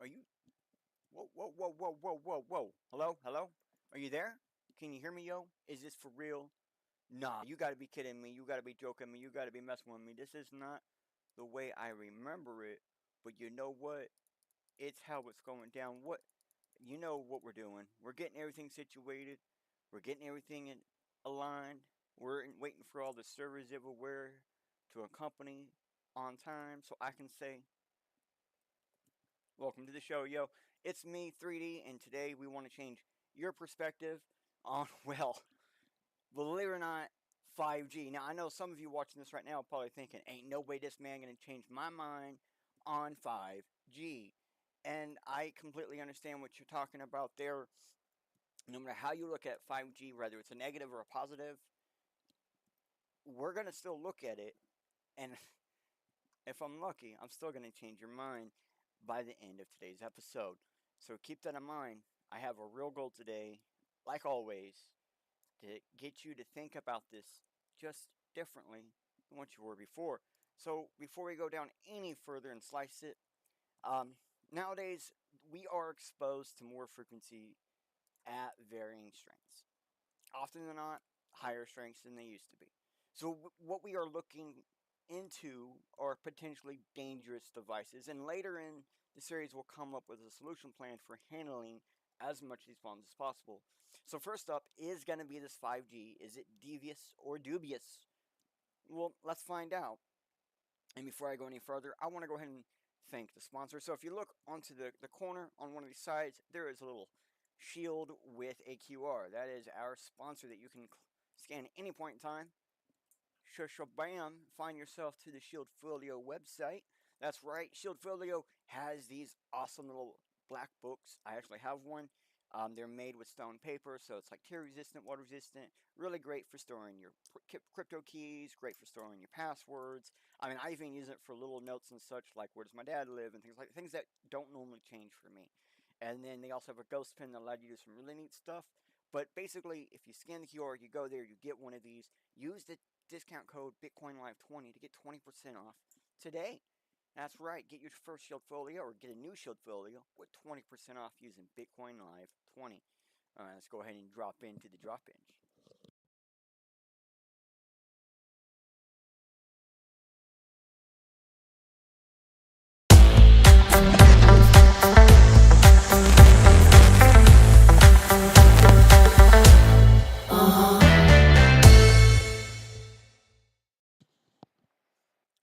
Are you? Whoa, whoa, whoa, whoa, whoa, whoa, whoa. Hello, hello? Are you there? Can you hear me, yo? Is this for real? Nah, you gotta be kidding me. You gotta be joking me. You gotta be messing with me. This is not the way I remember it. But you know what? It's how it's going down. What? You know what we're doing. We're getting everything situated. We're getting everything aligned. We're waiting for all the servers everywhere to accompany on time so I can say, welcome to the show, yo. It's me, 3D, and today we want to change your perspective on, well, believe it or not, 5G. Now, I know some of you watching this right now are probably thinking, ain't no way this man gonna change my mind on 5G. And I completely understand what you're talking about there. No matter how you look at 5G, whether it's a negative or a positive, we're gonna still look at it. And if I'm lucky, I'm still gonna change your mind by the end of today's episode. So keep that in mind. I have a real goal today, like always, to get you to think about this just differently than what you were before. So before we go down any further and slice it, um, nowadays we are exposed to more frequency at varying strengths. Often than not, higher strengths than they used to be. So what we are looking into are potentially dangerous devices, and later in the series we'll come up with a solution plan for handling as much of these problems as possible. So first up is going to be this 5G. Is it devious or dubious? Well, let's find out. And before I go any further, I want to go ahead and thank the sponsor. So if you look onto the corner on one of these sides, there is a little shield with a QR. That is our sponsor that you can scan at any point in time. Bam, find yourself to the Shield Folio website. That's right, Shield Folio has these awesome little black books. I actually have one. They're made with stone paper, so it's like tear resistant, water resistant. Really great for storing your crypto keys, great for storing your passwords. I mean, I even use it for little notes and such, like where does my dad live and things that don't normally change for me. And then they also have a ghost pin that allows you to do some really neat stuff. But basically, if you scan the QR, you go there, you get one of these. Use the discount code BitcoinLive20 to get 20% off today. That's right, get your first Shield Folio or get a new Shield Folio with 20% off using Bitcoin Live 20. Let's go ahead and drop into the drop in.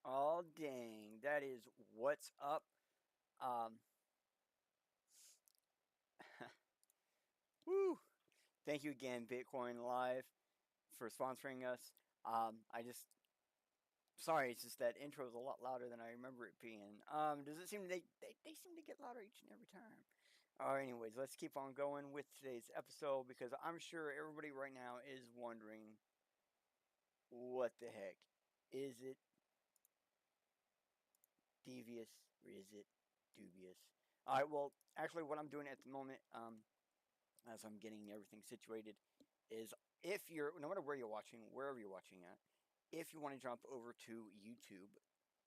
Oh, dang, that is what's up. Um, woo! Thank you again, Bitcoin Live, for sponsoring us. I just Sorry, it's just that intro is a lot louder than I remember it being. Does it seem they seem to get louder each and every time? Anyways, let's keep on going with today's episode because I'm sure everybody right now is wondering what the heck is it devious or is it dubious? All right, well, actually, what I'm doing at the moment, as I'm getting everything situated, is if you're no matter where you're watching, wherever you're watching at, if you want to jump over to YouTube,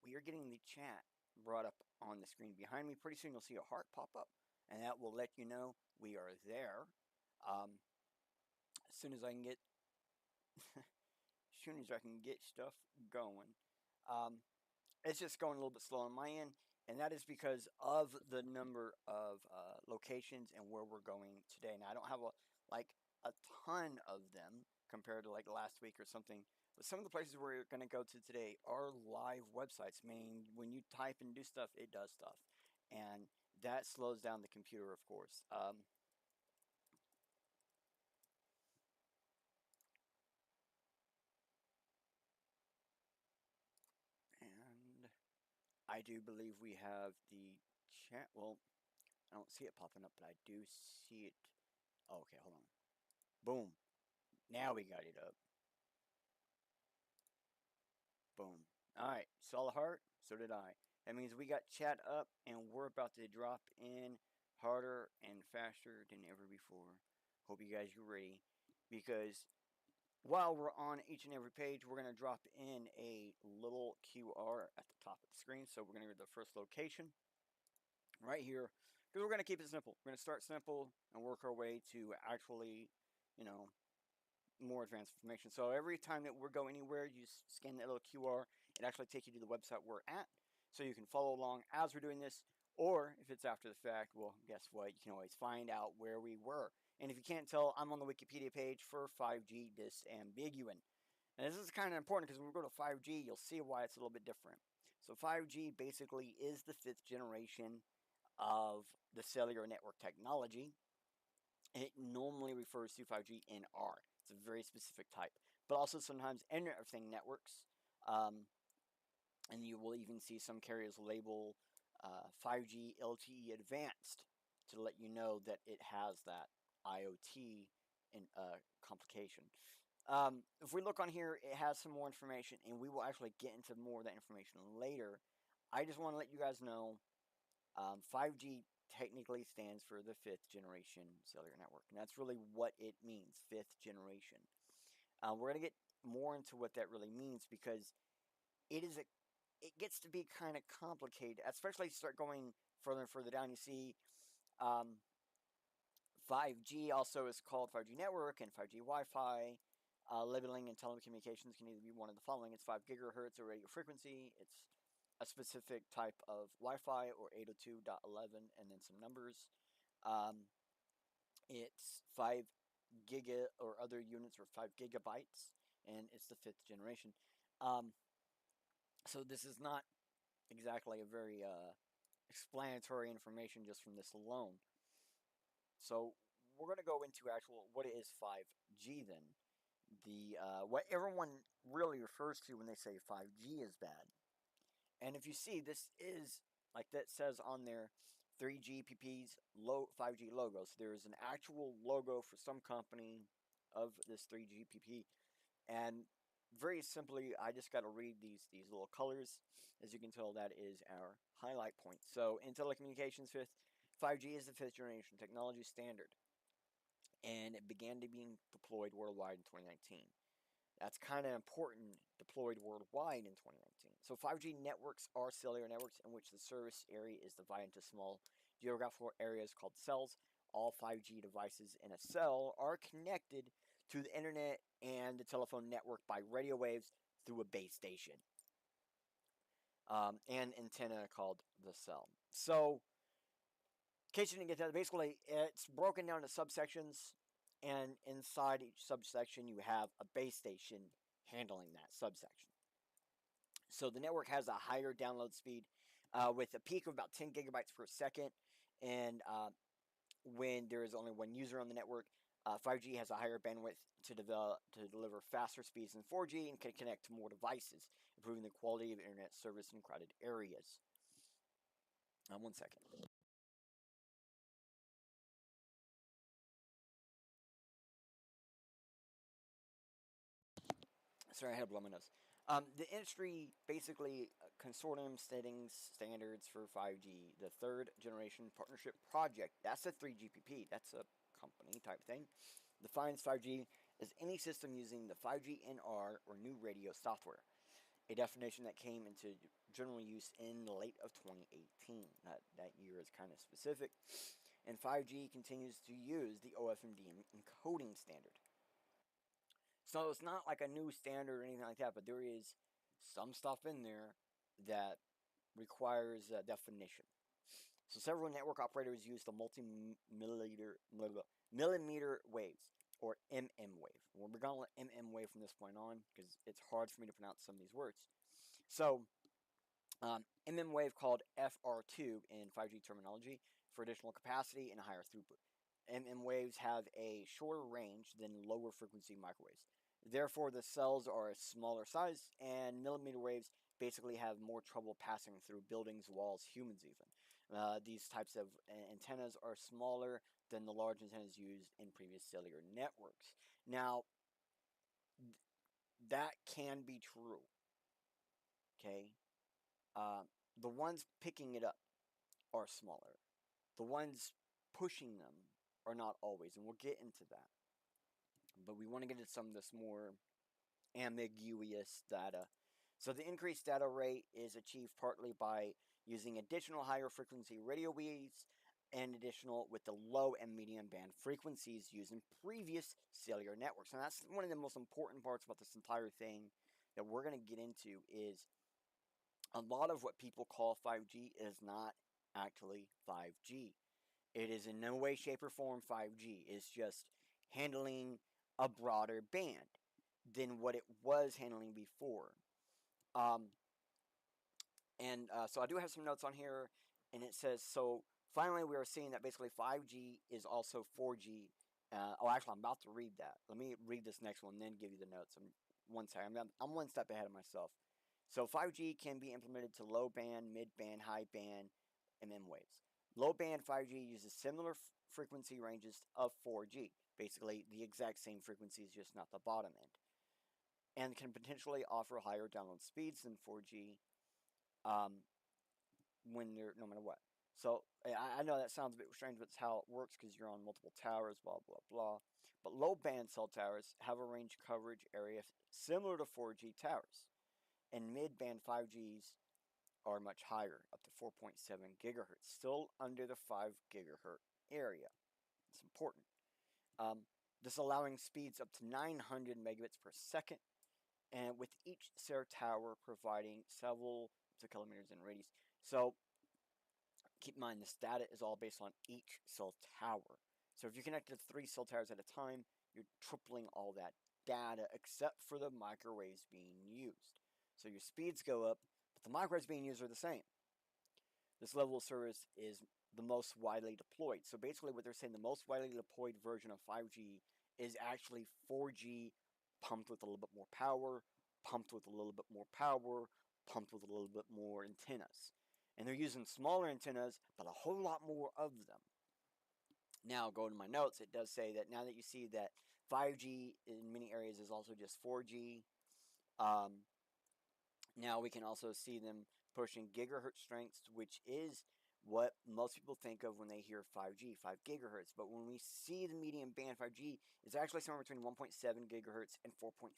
we are getting the chat brought up on the screen behind me. Pretty soon you'll see a heart pop up, and that will let you know we are there. Um, as soon as I can get, as soon as I can get stuff going, um, it's just going a little bit slow on my end, and that is because of the number of locations and where we're going today. Now I don't have a ton of them compared to like last week or something. But some of the places we're going to go to today are live websites, meaning when you type and do stuff, it does stuff. And that slows down the computer, of course. And I do believe we have the chat. Well, I don't see it popping up, but I do see it. Oh, okay, hold on. Boom. Now we got it up. Boom. All right. Saw the heart. So did I. That means we got chat up and we're about to drop in harder and faster than ever before. Hope you guys are ready because while we're on each and every page, we're going to drop in a little QR at the top of the screen. So we're going to go to the first location right here. Because we're going to keep it simple. We're going to start simple and work our way to actually, you know, more advanced information. So every time that we're going anywhere, you scan that little QR. It actually takes you to the website we're at, so you can follow along as we're doing this. Or if it's after the fact, well, guess what? You can always find out where we were. And if you can't tell, I'm on the Wikipedia page for 5G disambiguing. And this is kind of important because when we go to 5G, you'll see why it's a little bit different. So 5G basically is the fifth generation of the cellular network technology. It normally refers to 5G NR. It's a very specific type, but also sometimes Internet of Things networks. Um, and you will even see some carriers label 5G LTE Advanced to let you know that it has that IoT in, complication. If we look on here, it has some more information, and we will actually get into more of that information later. I just want to let you guys know 5G technically stands for the fifth generation cellular network, and that's really what it means, fifth generation. We're going to get more into what that really means because it gets to be kind of complicated, especially as you start going further and further down. You see, um, 5G also is called 5G network and 5G Wi-Fi. Labeling in telecommunications can either be one of the following: it's 5 gigahertz or radio frequency. It's a specific type of Wi-Fi or 802.11 and then some numbers. Um, it's 5 giga or other units or 5 gigabytes, and it's the fifth generation. Um, so this is not exactly a very explanatory information just from this alone. So we're going to go into actual what is 5G then. The what everyone really refers to when they say 5G is bad. And if you see, this is like that says on there, 3GPP's low 5G logo. So there's an actual logo for some company of this 3GPP, and very simply, I just got to read these little colors. As you can tell, that is our highlight point. So in telecommunications, 5G is the fifth generation technology standard, and it began to be deployed worldwide in 2019. That's kind of important, deployed worldwide in 2019. So 5G networks are cellular networks in which the service area is divided into small geographical areas called cells. All 5G devices in a cell are connected to the internet and the telephone network by radio waves through a base station and antenna called the cell. So, in case you didn't get that, basically it's broken down into subsections, and inside each subsection you have a base station handling that subsection. So the network has a higher download speed with a peak of about 10 gigabytes per second, and when there is only one user on the network, 5G has a higher bandwidth to deliver faster speeds than 4G and can connect to more devices, improving the quality of internet service in crowded areas. 1 second. Sorry, I had to blow my nose. The industry basically consortium settings standards for 5G, the third generation partnership project. That's a 3GPP. That's a company type thing. Defines 5G as any system using the 5G NR or new radio software. A definition that came into general use in the late of 2018. That year is kind of specific. And 5G continues to use the OFMD encoding standard. So it's not like a new standard or anything like that, but there is some stuff in there that requires a definition. So several network operators use the millimeter waves, or MM wave. We're going to let MM wave from this point on because it's hard for me to pronounce some of these words. So MM wave, called FR2 in 5G terminology, for additional capacity and higher throughput. MM waves have a shorter range than lower frequency microwaves. Therefore, the cells are a smaller size, and millimeter waves basically have more trouble passing through buildings, walls, humans even. These types of antennas are smaller than the large antennas used in previous cellular networks. Now, that can be true. Okay? Uh, the ones picking it up are smaller. The ones pushing them are not always, and we'll get into that. But we want to get into some of this more ambiguous data. So the increased data rate is achieved partly by using additional higher frequency radio waves and additional with the low and medium band frequencies used in previous cellular networks. And that's one of the most important parts about this entire thing that we're going to get into is a lot of what people call 5G is not actually 5G. It is in no way, shape, or form 5G. It's just handling a broader band than what it was handling before. Um, so I do have some notes on here, and it says so. Finally, we are seeing that basically 5G is also 4G. Actually, I'm about to read that. Let me read this next one, then give you the notes. I'm one step ahead of myself. So 5G can be implemented to low band, mid band, high band, and M waves. Low band 5G uses similar frequency ranges of 4G, basically the exact same frequencies, just not the bottom end, and can potentially offer higher download speeds than 4G. Um, when they're no matter what. So I know that sounds a bit strange, but it's how it works because you're on multiple towers, blah blah blah. But low band cell towers have a range coverage area similar to 4G towers, and mid band 5Gs are much higher, up to 4.7 gigahertz, still under the 5 gigahertz area. It's important. Um, this allowing speeds up to 900 megabits per second, and with each cell tower providing several to kilometers in radius. So keep in mind, this data is all based on each cell tower. So if you're connected to 3 cell towers at a time, you're tripling all that data except for the microwaves being used. So your speeds go up, but the microwaves being used are the same. This level of service is the most widely deployed. So basically what they're saying, the most widely deployed version of 5G is actually 4G pumped with a little bit more power, pumped with a little bit more power, pumped with a little bit more antennas. And they're using smaller antennas, but a whole lot more of them. Now, go to my notes. It does say that now that you see that 5G in many areas is also just 4G, um, now we can also see them pushing gigahertz strengths, which is what most people think of when they hear 5G, 5 gigahertz. But when we see the medium band 5G, it's actually somewhere between 1.7 gigahertz and 4.7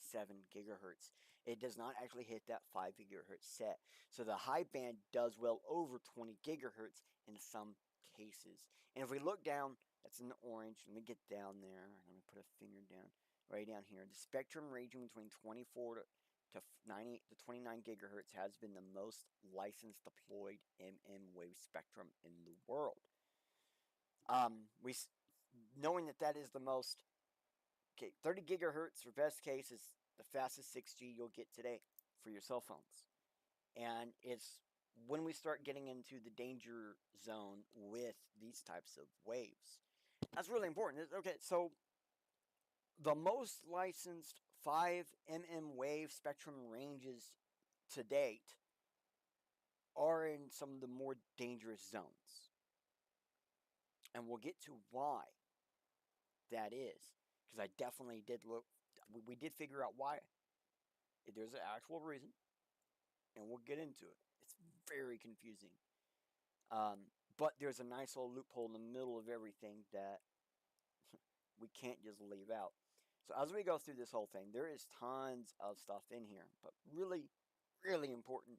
gigahertz. It does not actually hit that 5 gigahertz set. So the high band does well over 20 gigahertz in some cases. And if we look down, that's in the orange. Let me get down there. Let me put a finger down, right down here. The spectrum ranging between 24 to 98 to 29 gigahertz has been the most licensed deployed wave spectrum in the world. We knowing that that is the most, okay, 30 gigahertz for best case is the fastest 6G you'll get today for your cell phones, and it's when we start getting into the danger zone with these types of waves. That's really important. Okay, so the most licensed 5 wave spectrum ranges to date are in some of the more dangerous zones. And we'll get to why that is. Because I definitely did look, we did figure out why. There's an actual reason, and we'll get into it. It's very confusing. But there's a nice little loophole in the middle of everything that we can't just leave out. So as we go through this whole thing, there is tons of stuff in here, but really, really important.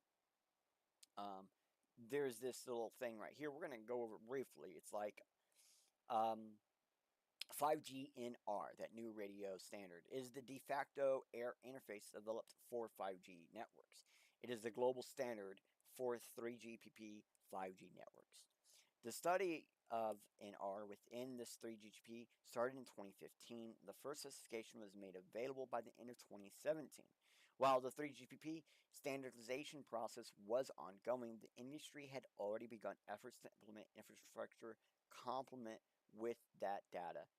There's this little thing right here. We're going to go over it briefly. It's like 5G-NR, that new radio standard, is the de facto air interface developed for 5G networks. It is the global standard for 3GPP 5G networks. The study of NR within this 3GPP started in 2015. The first specification was made available by the end of 2017. While the 3GPP standardization process was ongoing, the industry had already begun efforts to implement infrastructure complement with that data,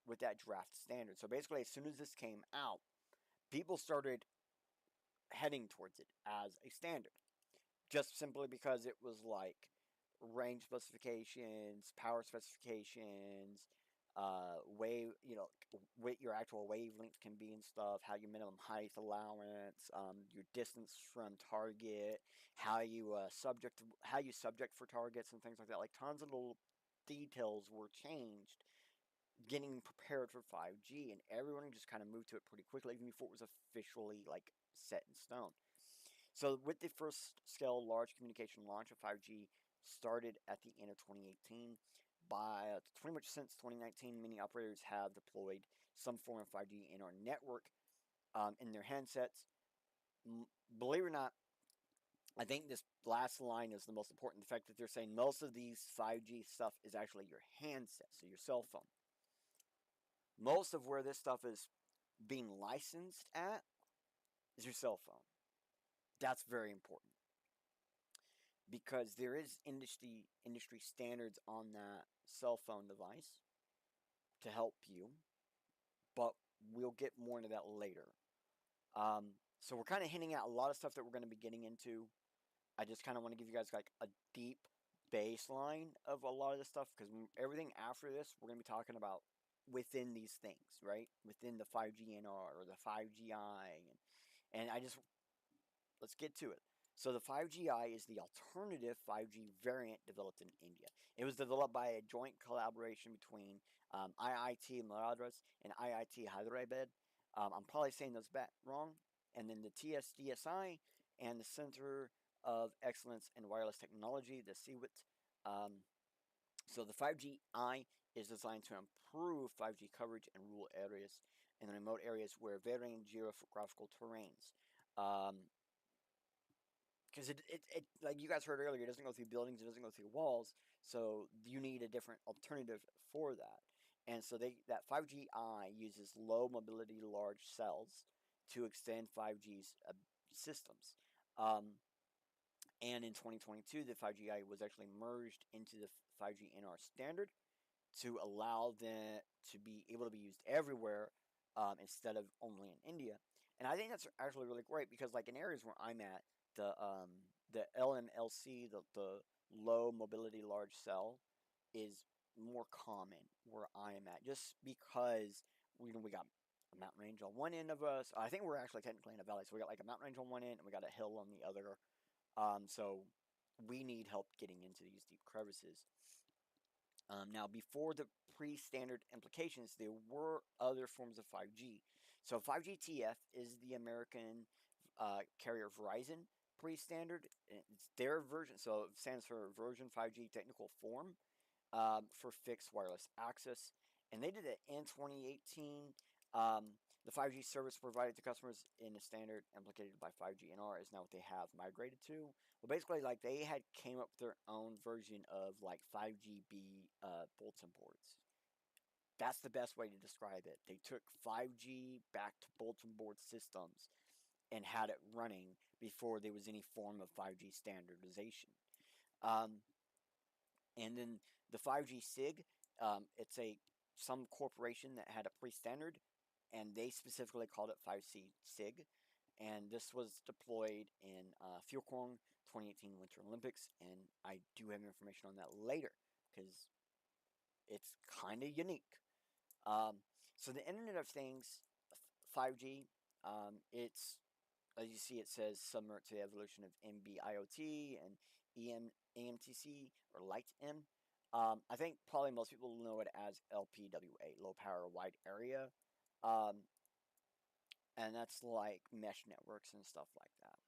with that draft standard. So basically, as soon as this came out, people started heading towards it as a standard, just simply because it was like range specifications, power specifications, wave, what your actual wavelength can be and stuff, how your minimum height allowance, your distance from target, how you subject for targets and things like that. Like tons of little details were changed, getting prepared for 5G, and everyone just kind of moved to it pretty quickly, even before it was officially like set in stone. So with the first scale large communication launch of 5G started at the end of 2018. By pretty much since 2019, many operators have deployed some form of 5G in our network in their handsets. Believe it or not, I think this last line is the most important. The fact that they're saying most of these 5G stuff is actually your handset, so your cell phone. Most of where this stuff is being licensed at is your cell phone. That's very important because there is industry standards on that cell phone device to help you, but we'll get more into that later. So we're kind of hinting at a lot of stuff that we're going to be getting into. I just kind of want to give you guys like a deep baseline of a lot of this stuff because everything after this we're going to be talking about within these things, right? Within the 5G NR or the 5GI, and I just let's get to it. So the 5GI is the alternative 5G variant developed in India. It was developed by a joint collaboration between IIT Madras and IIT Hyderabad. I'm probably saying those wrong. And then the TSDSI and the Center of Excellence in Wireless Technology, the CWIT. So the 5GI is designed to improve 5G coverage in rural areas and remote areas where varying geographical terrains. Because it like you guys heard earlier, it doesn't go through buildings, it doesn't go through walls, so you need a different alternative for that. And so that 5GI uses low mobility large cells to extend 5G's systems. And in 2022, the 5GI was actually merged into the 5G NR standard to allow them to be able to be used everywhere instead of only in India. And I think that's actually really great because, like in areas where I'm at, the LMLC, the low mobility large cell, is more common where I am at, just because we got a mountain range on one end of us. I think we're actually technically in a valley, so we got like a mountain range on one end and we got a hill on the other. So we need help getting into these deep crevices. Now, before the pre-standard implications, there were other forms of 5G. So 5GTF is the American carrier Verizon pre-standard. It's their version, so it stands for version 5G technical form for fixed wireless access. And they did it in 2018. The 5G service provided to customers in the standard implicated by 5G NR is now what they have migrated to. Well, basically, like they had came up with their own version of like 5GB bulletin boards. That's the best way to describe it. They took 5G back to bulletin board systems and had it running before there was any form of 5G standardization. And then the 5G SIG, it's some corporation that had a pre-standard, and they specifically called it 5C SIG. And this was deployed in Fuelkwang 2018 Winter Olympics, and I do have information on that later because it's kind of unique. So the Internet of Things, 5G, it's as you see, it says subvert to the evolution of NB-IoT and AMTC or Light-M. I think probably most people know it as LPWA, Low Power Wide Area. And that's like mesh networks and stuff like that.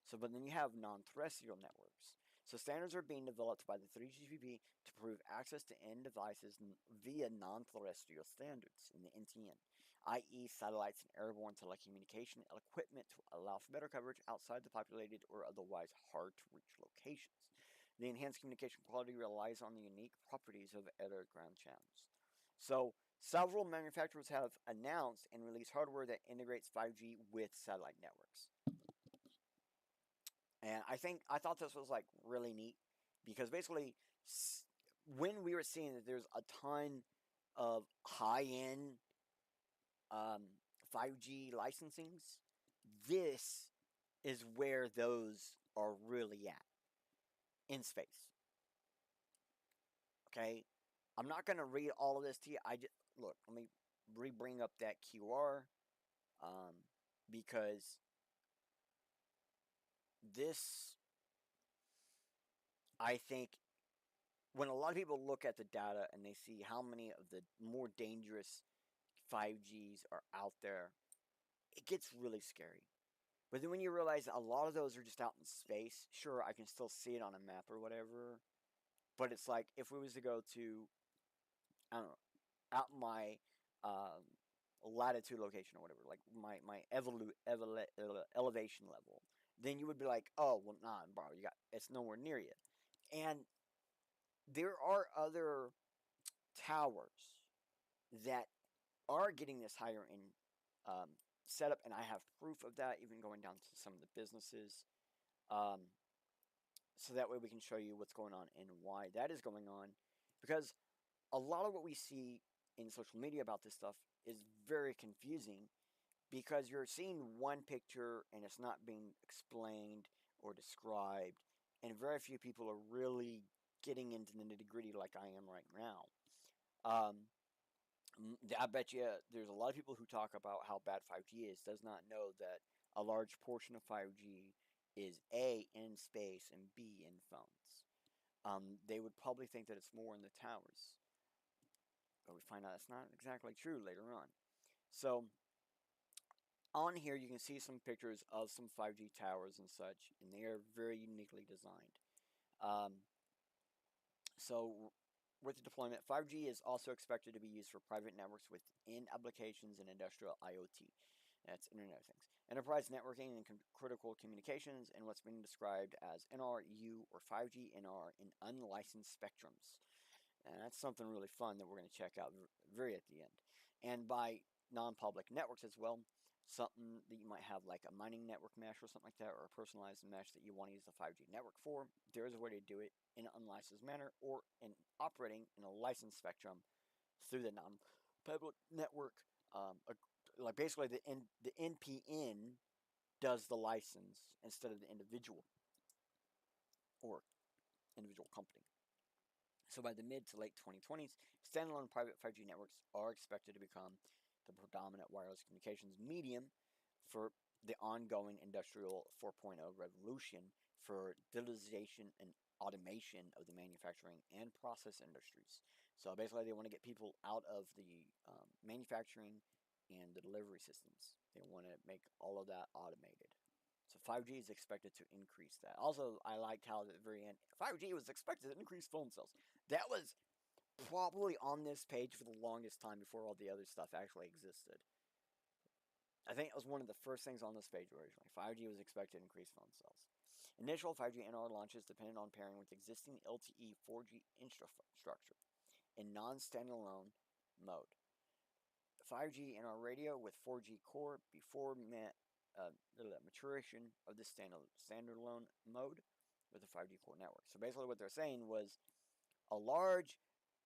So, but then you have non-terrestrial networks. So standards are being developed by the 3GPP to prove access to end devices via non-terrestrial standards in the NTN, i.e. satellites and airborne telecommunication equipment to allow for better coverage outside the populated or otherwise hard-to-reach locations. The enhanced communication quality relies on the unique properties of other ground channels. So several manufacturers have announced and released hardware that integrates 5G with satellite networks. And I thought this was like really neat because basically when we were seeing that there's a ton of high-end 5G licensings, this is where those are really at in space. Okay, I'm not going to read all of this to you. I just look. Let me bring up that QR because this, I think, when a lot of people look at the data and they see how many of the more dangerous 5Gs are out there, it gets really scary. But then when you realize a lot of those are just out in space, sure, I can still see it on a map or whatever, But it's like if we was to go to, I don't know, out my um, latitude location or whatever, like my elevation level, then you would be like, oh well, nah, bro, you got it's nowhere near you. And there are other towers that are getting this higher in um, setup, and I have proof of that, even going down to some of the businesses. Um, so that way we can show you what's going on and why that is going on, because a lot of what we see in social media about this stuff is very confusing because you're seeing one picture and it's not being explained or described, and very few people are really getting into the nitty gritty like I am right now. Um, I bet you there's a lot of people who talk about how bad 5G is, does not know that a large portion of 5G is A, in space, and B, in phones. They would probably think that it's more in the towers, but we find out it's not exactly true later on. So on here, you can see some pictures of some 5G towers and such, and they are very uniquely designed. Um, so with the deployment, 5G is also expected to be used for private networks within applications and industrial IoT. That's Internet of Things. Enterprise networking and critical communications, and what's being described as NRU or 5G NR in unlicensed spectrums. And that's something really fun that we're going to check out very at the end. And by non-public networks as well, something that you might have like a mining network mesh or something like that, or a personalized mesh that you want to use the 5G network for. There is a way to do it in an unlicensed manner or in operating in a licensed spectrum through the non-public network. Like basically the NPN does the license instead of the individual or individual company. So by the mid to late 2020s, standalone private 5G networks are expected to become the predominant wireless communications medium for the ongoing industrial 4.0 revolution for digitalization and automation of the manufacturing and process industries. So basically, they want to get people out of the manufacturing and the delivery systems. They want to make all of that automated. So 5G is expected to increase that. Also, I liked how at the very end, 5G was expected to increase phone sales. That was probably on this page for the longest time before all the other stuff actually existed. I think it was one of the first things on this page originally. 5G was expected to increase phone sales. Initial 5G NR launches depended on pairing with existing LTE 4G infrastructure in non-standalone mode. 5G NR radio with 4G core before the maturation of the standalone mode with the 5G core network. So basically, what they're saying was a large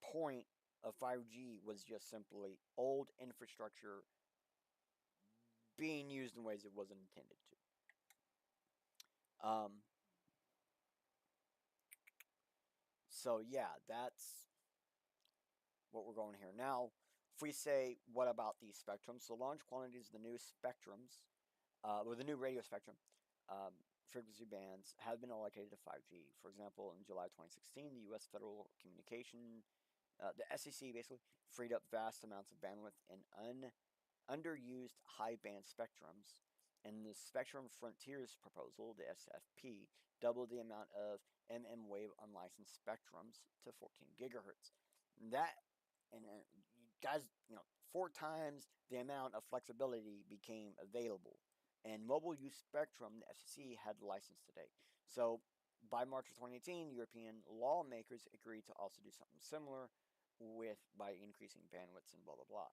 point of 5G was just simply old infrastructure being used in ways it wasn't intended to. So yeah, that's what we're going here. Now, if we say, what about these spectrums? So launch quantities of the new spectrums, or the new radio spectrum, frequency bands have been allocated to 5G. For example, in July 2016, the U.S. Federal Communication, the SEC basically freed up vast amounts of bandwidth in underused high band spectrums. And the Spectrum Frontiers proposal, the SFP, doubled the amount of wave unlicensed spectrums to 14 gigahertz. That, and guys, 4 times the amount of flexibility became available. And mobile use spectrum, the FCC had licensed today. So by March of 2018, European lawmakers agreed to also do something similar by increasing bandwidths and blah blah blah.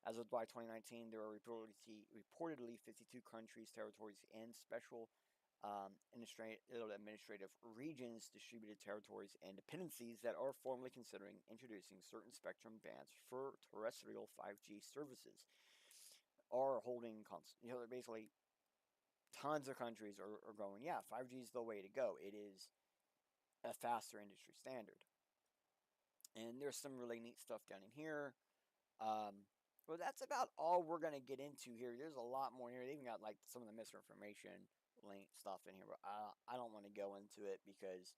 As of by 2019, there are reportedly 52 countries, territories, and special administrative regions, distributed territories, and dependencies that are formally considering introducing certain spectrum bands for terrestrial 5G services. Are holding, basically tons of countries are going, yeah, 5G is the way to go. It is a faster industry standard. And there's some really neat stuff down in here. Well, that's about all we're going to get into here. There's a lot more here. They even got like some of the misinformation link stuff in here, but I don't want to go into it because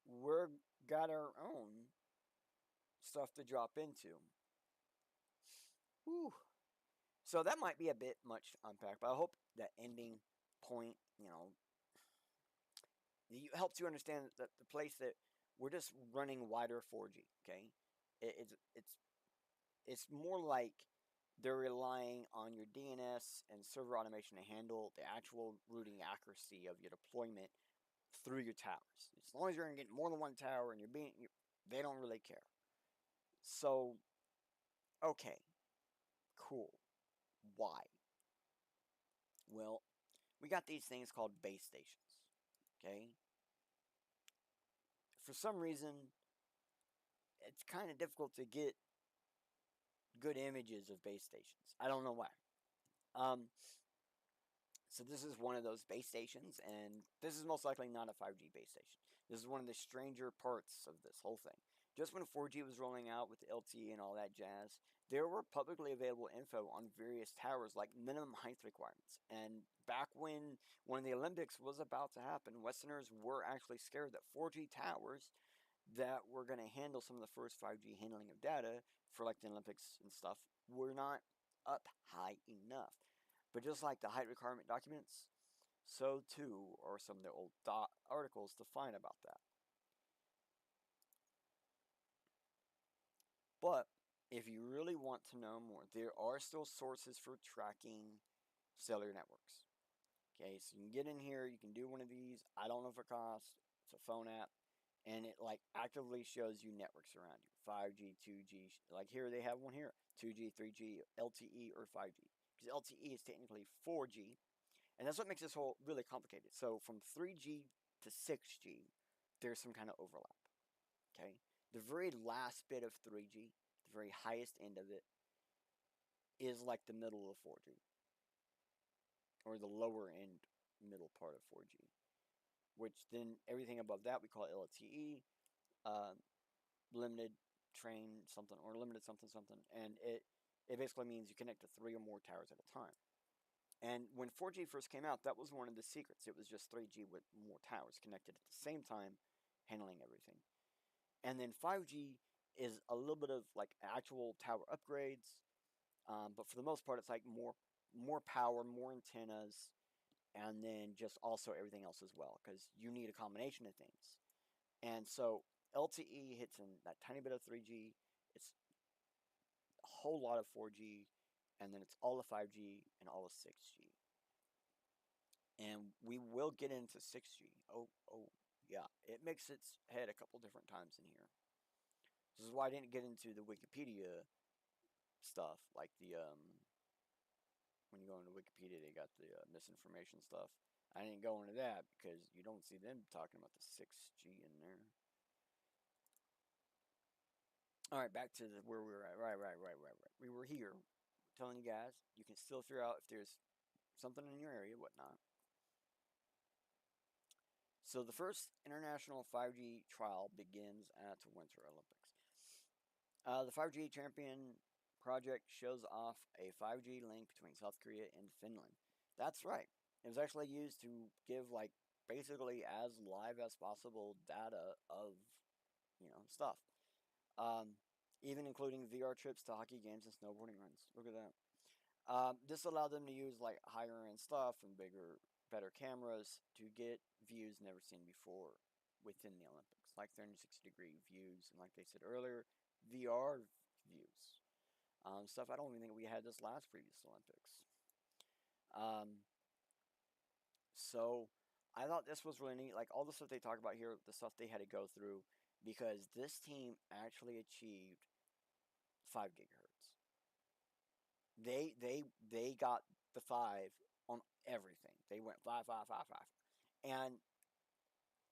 we're got our own stuff to drop into. Whew. So that might be a bit much to unpack, but I hope that ending point, helps you understand that the place that we're just running wider 4G. Okay, it's more like they're relying on your DNS and server automation to handle the actual routing accuracy of your deployment through your towers. As long as you're getting more than one tower and they don't really care. So, okay, cool. Why? Well, we got these things called base stations. Okay, for some reason, it's kind of difficult to get good images of base stations. I don't know why. Um, So this is one of those base stations, and this is most likely not a 5G base station. This is one of the stranger parts of this whole thing. Just when 4G was rolling out with the LTE and all that jazz, there were publicly available info on various towers, like minimum height requirements. And back when the Olympics was about to happen, Westerners were actually scared that 4G towers that were going to handle some of the first 5G handling of data for like the Olympics and stuff were not up high enough. But just like the height requirement documents, so too are some of the old articles to find about that. But if you really want to know more, there are still sources for tracking cellular networks. Okay, so you can get in here, you can do one of these. I don't know if it costs. It's a phone app, and it like actively shows you networks around you. 5G, 2G, like here they have one here. 2G, 3G, LTE, or 5G. Because LTE is technically 4G, and that's what makes this whole really complicated. So from 3G to 6G, there's some kind of overlap. Okay, the very last bit of 3G, the very highest end of it, is like the middle of 4G, or the lower end middle part of 4G. Which then everything above that we call LTE, uh, limited train something or limited something something, and it basically means you connect to 3 or more towers at a time. And when 4G first came out, that was one of the secrets. It was just 3G with more towers connected at the same time, handling everything. And then 5G is a little bit of like actual tower upgrades, but for the most part, it's like more power, more antennas, and then just also everything else as well, because you need a combination of things. And so LTE hits in that tiny bit of 3G. It's a whole lot of 4G, and then it's all of 5G and all of 6G. And we will get into 6G. Oh, yeah. It makes its head a couple different times in here. This is why I didn't get into the Wikipedia stuff, like when you go into Wikipedia, they got the misinformation stuff. I didn't go into that because you don't see them talking about the 6G in there. All right, back to where we were at. Right. We were here telling you guys you can still figure out if there's something in your area, whatnot. So the first international 5G trial begins at the Winter Olympics. The 5G Champion project shows off a 5G link between South Korea and Finland. That's right. It was actually used to give like basically as live as possible data of stuff. Um, Even including VR trips to hockey games and snowboarding runs. Look at that. This allowed them to use like higher end stuff and better cameras to get views never seen before within the Olympics, like 360-degree views, and like they said earlier, VR views. Stuff I don't even think we had this last previous Olympics. Um, so I thought this was really neat. Like all the stuff they talk about here, the stuff they had to go through, because this team actually achieved 5 gigahertz. They got the 5 on everything. They went 5, 5, 5, 5, and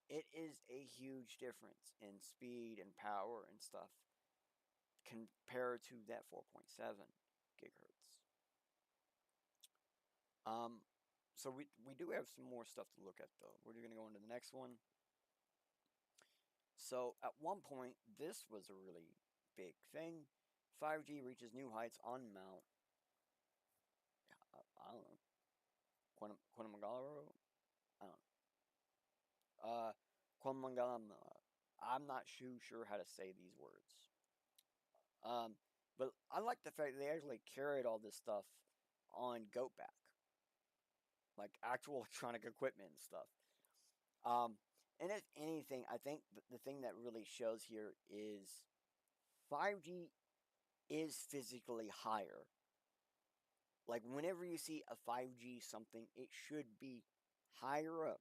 it is a huge difference in speed and power and stuff compared to that 4.7 gigahertz. Um, so we do have some more stuff to look at though. We're going to go into the next one. So at one point, this was a really big thing. 5G reaches new heights on Mount. I don't know. Quantamangalo? I don't know. Quantamangala. I'm not sure how to say these words. But I like the fact that they actually carried all this stuff on goat back, like actual electronic equipment and stuff. Um, And if anything, I think the thing that really shows here is 5G is physically higher. Like whenever you see a 5G something, it should be higher up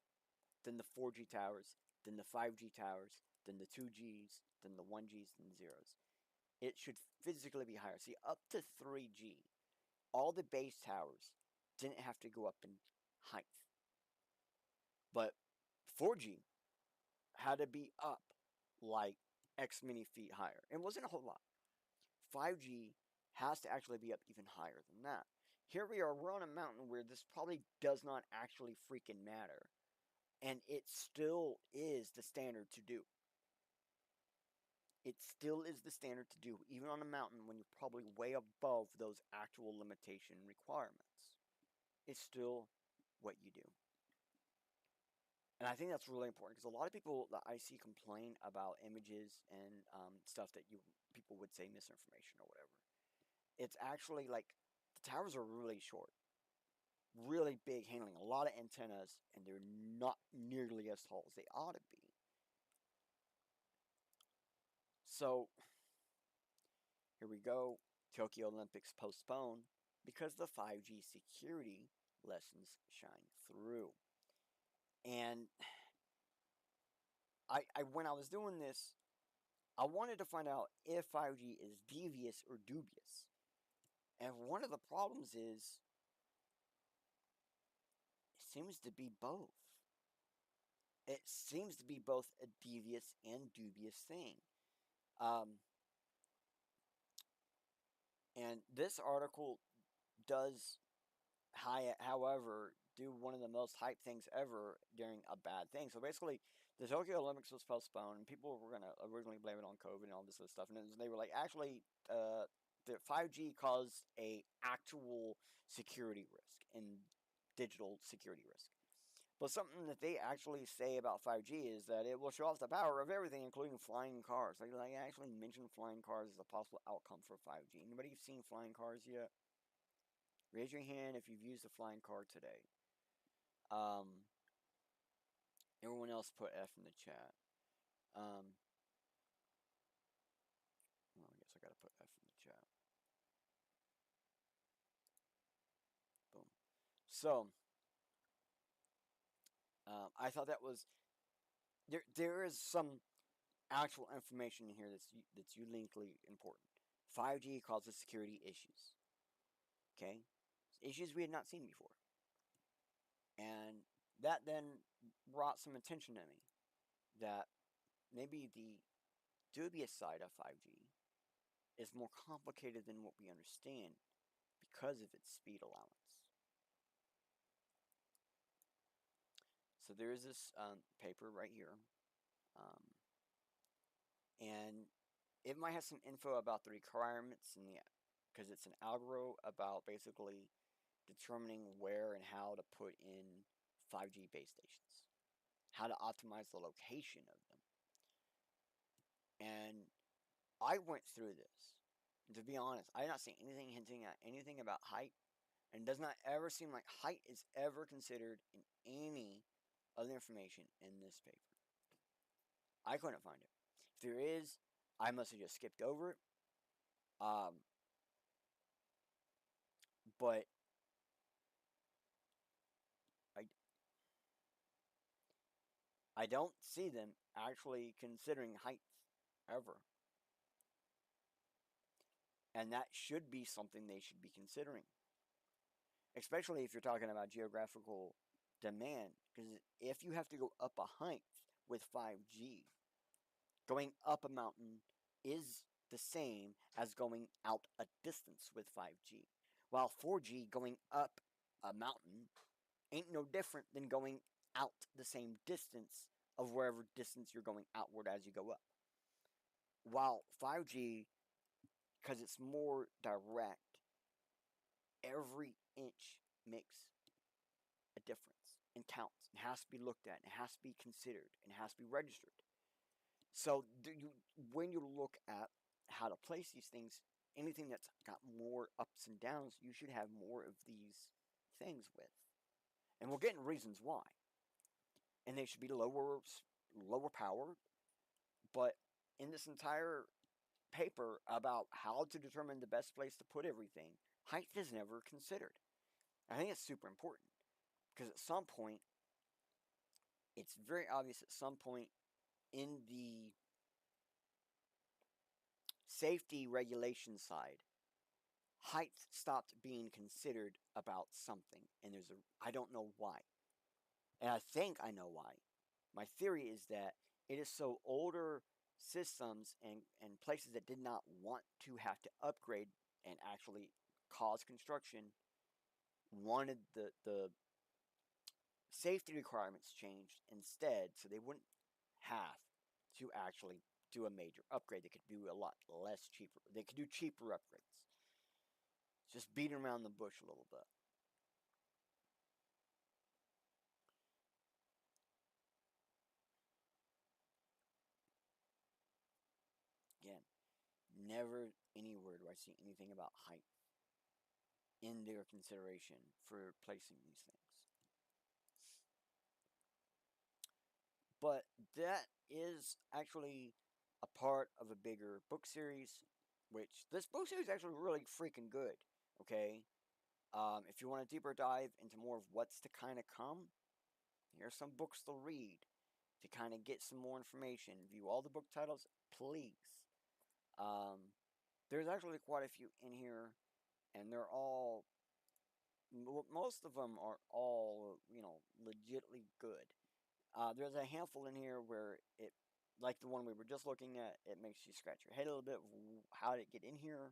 than the 4G towers, than the 5G towers, than the 2Gs, than the 1Gs, and the zeros. It should physically be higher. See, up to 3G, all the base towers didn't have to go up in height. But 4G had to be up like X many feet higher. It wasn't a whole lot. 5G has to actually be up even higher than that. Here we are, we're on a mountain where this probably does not actually freaking matter. And it still is the standard to do. It still is the standard to do, even on a mountain when you're probably way above those actual limitation requirements. It's still what you do. And I think that's really important because a lot of people that I see complain about images and stuff that people would say misinformation or whatever. It's actually like the towers are really short, really big, handling a lot of antennas, and they're not nearly as tall as they ought to be. So here we go. Tokyo Olympics postponed because the 5G security lessons shine through. And when I was doing this, I wanted to find out if 5G is devious or dubious. And one of the problems is it seems to be both. It seems to be both a devious and dubious thing. Um, and this article does, however, do one of the most hype things ever during a bad thing. So basically, the Tokyo Olympics was postponed, and people were going to originally blame it on COVID and all this other stuff. And they were like, actually, the 5G caused a actual security risk and digital security risk. But something that they actually say about 5G is that it will show off the power of everything, including flying cars. Like actually mention flying cars as a possible outcome for 5G. Anybody seen flying cars yet? Raise your hand if you've used a flying car today. Um, Everyone else put F in the chat. Well, I guess I gotta put F in the chat. Boom. So, I thought that was there. There is some actual information in here that's uniquely important. 5G causes security issues. Okay, issues we had not seen before, and that then brought some attention to me that maybe the dubious side of 5G is more complicated than what we understand because of its speed allowance. So there is this paper right here, and it might have some info about the requirements and because it's an algorithm about basically determining where and how to put in 5G base stations, how to optimize the location of them. And I went through this. And to be honest, I did not see anything hinting at anything about height, and it does not ever seem like height is ever considered in any of the information in this paper. I couldn't find it. If there is, I must have just skipped over it. But I don't see them actually considering height ever. And that should be something they should be considering. Especially if you're talking about geographical demand. Because if you have to go up a height with 5G, going up a mountain is the same as going out a distance with 5G. While 4G going up a mountain ain't no different than going out the same distance of wherever distance you're going outward as you go up. While 5G, because it's more direct, every inch makes a difference and counts. It has to be looked at, it has to be considered, and it has to be registered. So when you look at how to place these things, anything that's got more ups and downs, you should have more of these things with. And we'll get into reasons why. And they should be lower lower power, but in this entire paper about how to determine the best place to put everything, height is never considered. I think it's super important because at some point, it's very obvious at some point in the safety regulation side, height stopped being considered about something, and I don't know why. And I think I know why. My theory is that it is so older systems and places that did not want to have to upgrade and actually cause construction wanted the safety requirements changed instead so they wouldn't have to actually do a major upgrade. They could do a lot less cheaper. They could do cheaper upgrades. Just beating around the bush a little bit. Again, never anywhere do I see anything about height in their consideration for placing these things. But that is actually a part of a bigger book series, which this book series is actually really freaking good. Okay, if you want a deeper dive into more of what's to kind of come, here's some books to read to kind of get some more information. View all the book titles, please. Um, there's actually quite a few in here, and they're all most of them are all legitly good. There's a handful in here where it, like the one we were just looking at, it makes you scratch your head a little bit. How did it get in here?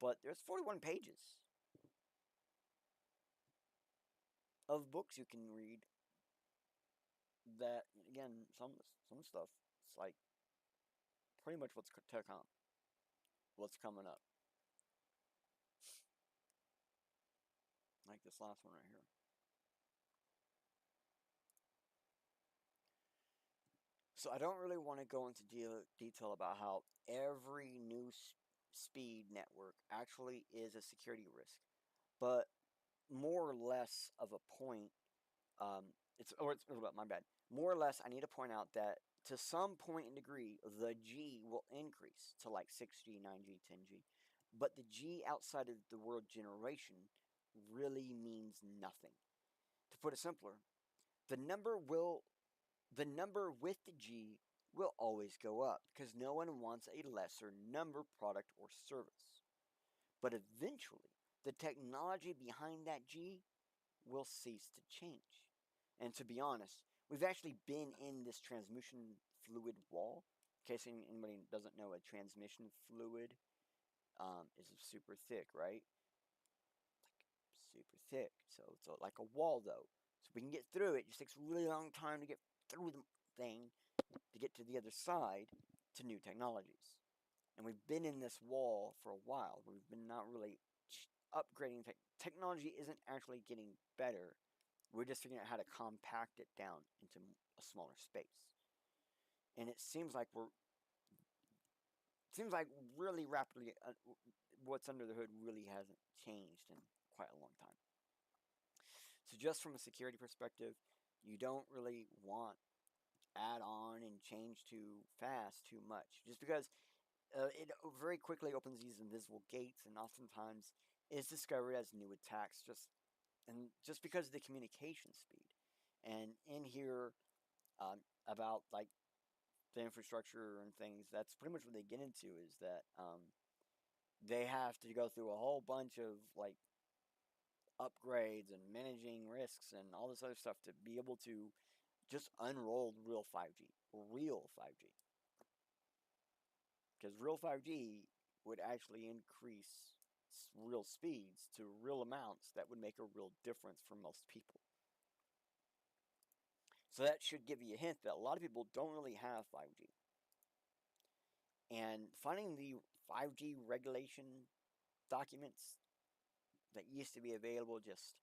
But there's 41 pages of books you can read. That again, some stuff. It's like pretty much what's to come. What's coming up? Like this last one right here. So I don't really want to go into detail about how every new speed network actually is a security risk, but more or less of a point. It's about my bad. More or less, I need to point out that to some point in degree, the G will increase to like 6G, 9G, 10G, but the G outside of the word generation really means nothing. To put it simpler, the number will the number with the G will always go up because no one wants a lesser number product or service. But eventually, the technology behind that G will cease to change. And to be honest, we've actually been in this transmission fluid wall. In case anybody doesn't know, a transmission fluid is super thick, right? Like super thick. So it's like a wall, though. So we can get through it. It just takes a really long time to get through the thing to get to the other side to new technologies. And we've been in this wall for a while. We've been not really upgrading technology isn't actually getting better. We're just figuring out how to compact it down into a smaller space. And it seems like really rapidly what's under the hood really hasn't changed in quite a long time. So just from a security perspective, you don't really want add on and change too fast too much, just because it very quickly opens these invisible gates, and oftentimes is discovered as new attacks, just because of the communication speed. And in here, about like the infrastructure and things, that's pretty much what they get into, is that they have to go through a whole bunch of like upgrades and managing risks and all this other stuff to be able to just unroll real 5G. Because real 5G would actually increase real speeds to real amounts that would make a real difference for most people. So that should give you a hint that a lot of people don't really have 5G. And finding the 5G regulation documents that used to be available just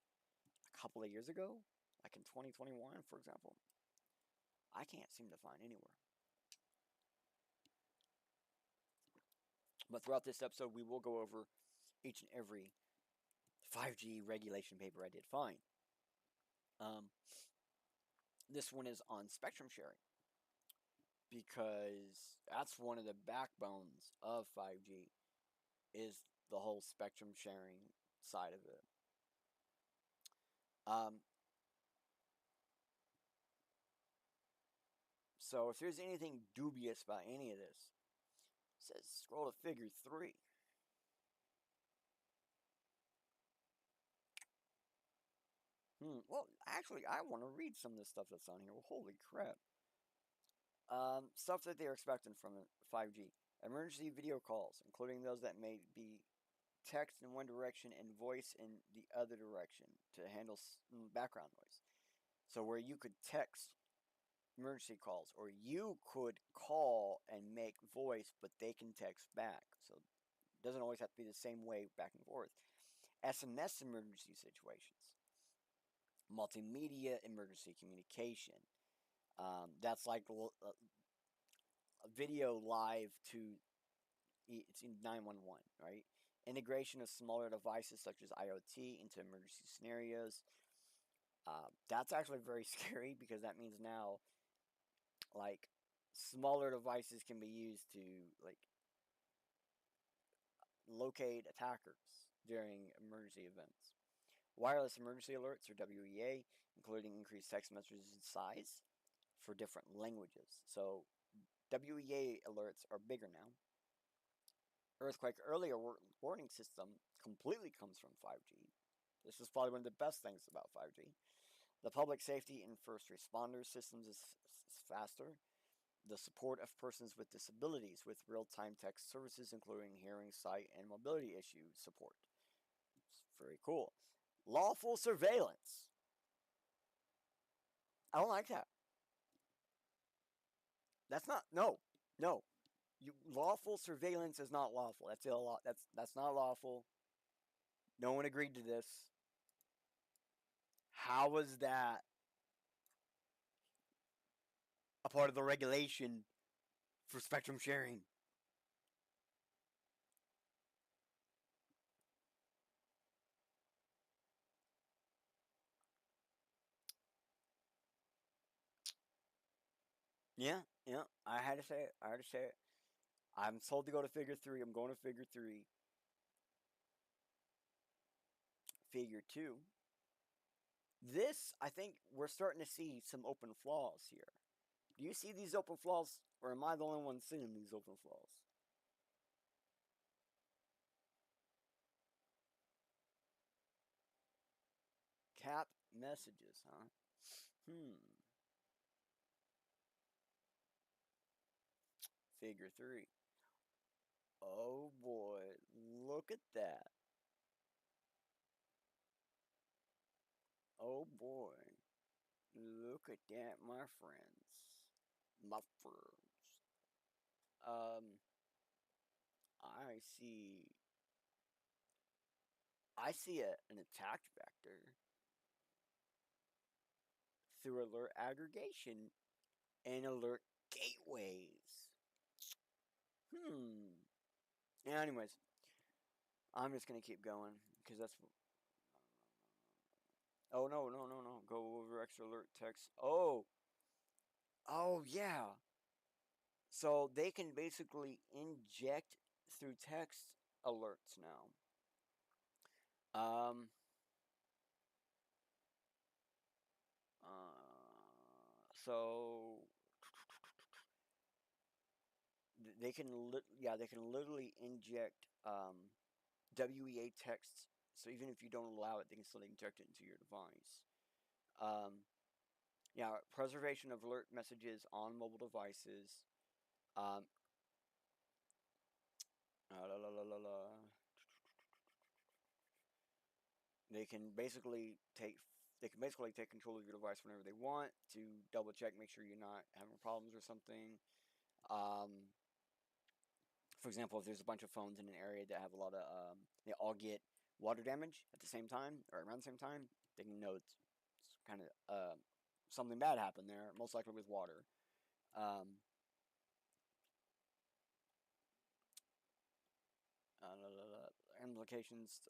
a couple of years ago, like in 2021, for example, I can't seem to find anywhere. But throughout this episode, we will go over each and every 5G regulation paper I did find. This one is on spectrum sharing. because that's one of the backbones of 5G is the whole spectrum sharing side of it. Um, so if there's anything dubious about any of this, it says scroll to figure 3. Well, actually, I want to read some of the stuff that's on here. Well, holy crap. Stuff that they're expecting from 5G. Emergency video calls, including those that may be text in one direction and voice in the other direction to handle background noise. So where you could text emergency calls, or you could call and make voice, but they can text back. So it doesn't always have to be the same way back and forth. SMS emergency situations, multimedia emergency communication. That's like a video live to it's in 911, right? Integration of smaller devices such as IoT into emergency scenarios. That's actually very scary because that means now, like, smaller devices can be used to like locate attackers during emergency events. Wireless emergency alerts, or WEA, including increased text messages in size for different languages. So WEA alerts are bigger now. Earthquake earlier warning system completely comes from 5G. This is probably one of the best things about 5G. The public safety and first responder systems is faster. The support of persons with disabilities with real-time text services, including hearing, sight, and mobility issue support. It's very cool. Lawful surveillance. I don't like that. That's not no. Lawful surveillance is not lawful. That's not lawful. No one agreed to this. How was that a part of the regulation for spectrum sharing? Yeah, yeah. I had to say it. I had to say it. I'm told to go to figure 3. I'm going to figure 3. Figure 2. This, I think, we're starting to see some open flaws here. Do you see these open flaws, or am I the only one seeing these open flaws? Cap messages, huh? Figure 3. Oh boy, look at that. Oh boy, look at that, my friends. My friends. Um, I see. I see an attack vector through alert aggregation and alert gateways. Anyways, I'm just gonna keep going because that's. Oh no! Go over extra alert text. Oh yeah. So they can basically inject through text alerts now. Um. So they can they can literally inject WEA texts. So even if you don't allow it, they can still inject it into your device. Um, yeah, preservation of alert messages on mobile devices. Um, la, la, la, la, la. They can basically take control of your device whenever they want to double check, make sure you're not having problems or something. For example, if there's a bunch of phones in an area that have a lot of they all get water damage at the same time or around the same time, they can know it's kind of something bad happened there, most likely with water. Um, Implications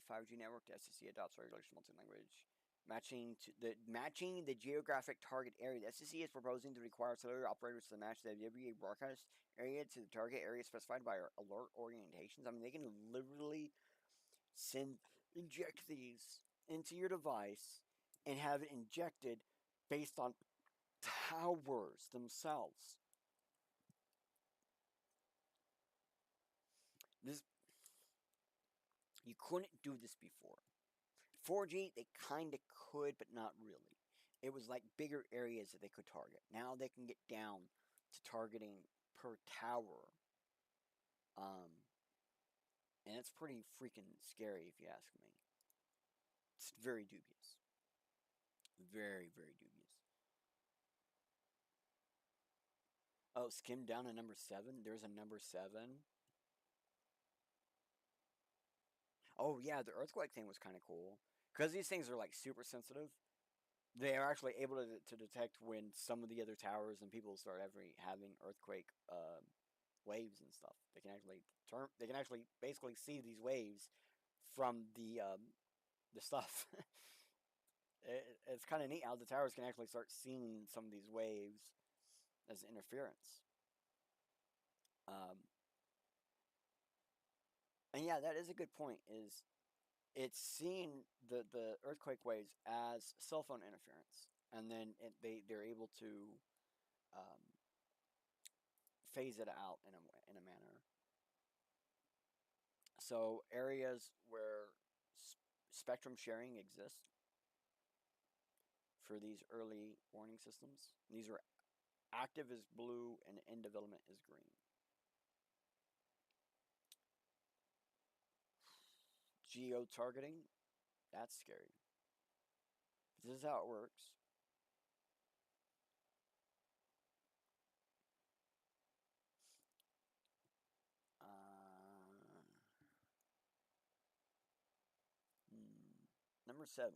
5G network, the SEC adopts regulation multi-language matching the geographic target area. The SEC is proposing to require cellular operators to match the WBA broadcast area to the target area specified by alert orientations. I mean, they can literally inject these into your device and have it injected based on towers themselves. This you couldn't do this before. 4G, they kind of could, but not really. It was like bigger areas that they could target. Now they can get down to targeting per tower. And it's pretty freaking scary if you ask me. It's very dubious. Very, very dubious. Oh, skim down to number 7. There's a number 7. Oh, yeah, the earthquake thing was kind of cool. Because these things are like super sensitive. They are actually able to detect when some of the other towers and people start having earthquake waves and stuff. They can actually basically see these waves from the stuff. It's kind of neat how the towers can actually start seeing some of these waves as interference. And yeah, that is a good point. Is it's seeing the earthquake waves as cell phone interference, and then they're able to phase it out in a manner. So areas where spectrum sharing exists for these early warning systems, these are active is blue and in development is green. Geo targeting, that's scary. This is how it works. Number 7.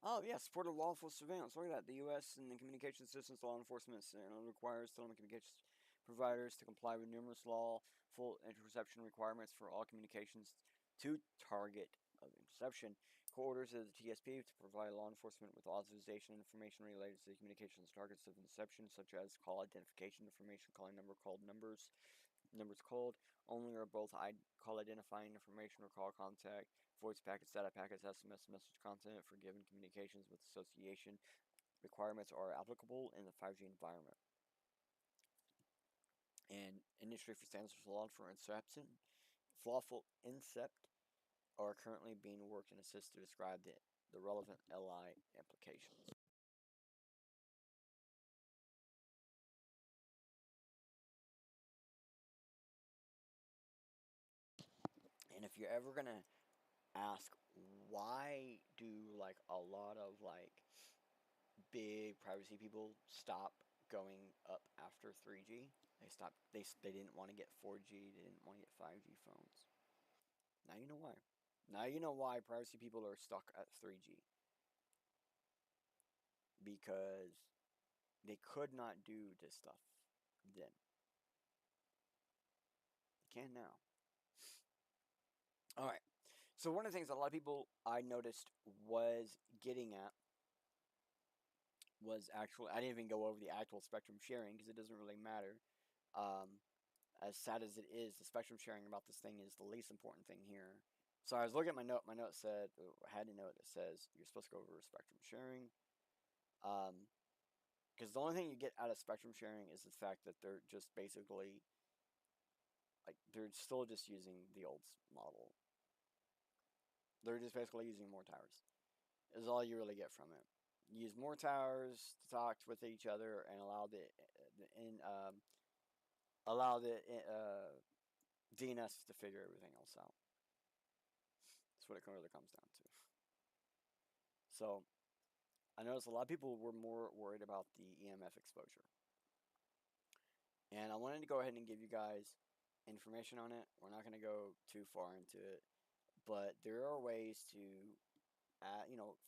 Oh, yeah, support of lawful surveillance. Look at that. The U.S. and the communication systems law enforcement requires telecommunications providers to comply with numerous lawful interception requirements for all communications to target of interception. Court orders of the TSP to provide law enforcement with authorization information related to the communications targets of interception, such as call identification information, calling number, called numbers called, only or both call identifying information or call contact, voice packets, data packets, SMS message content for given communications with association requirements are applicable in the 5G environment. And industry for standards for law for inception, lawful incept are currently being worked and assist to describe the relevant LI applications. And if you're ever gonna ask why do like a lot of like big privacy people stop going up after 3G. They stopped. They didn't want to get 4G. They didn't want to get 5G phones. Now you know why. Now you know why privacy people are stuck at 3G. Because they could not do this stuff then. They can now. All right. So one of the things that a lot of people I noticed was getting at was actually, I didn't even go over the actual spectrum sharing because it doesn't really matter. As sad as it is, the spectrum sharing about this thing is the least important thing here. So I was looking at my note. My note said, I had a note that says you're supposed to go over spectrum sharing. Because the only thing you get out of spectrum sharing is the fact that they're just basically, like, they're still just using the old model. They're just basically using more towers. Is all you really get from it. You use more towers to talk with each other and allow the DNS to figure everything else out. That's what it really comes down to. So I noticed a lot of people were more worried about the EMF exposure. And I wanted to go ahead and give you guys information on it. We're not going to go too far into it, but there are ways to,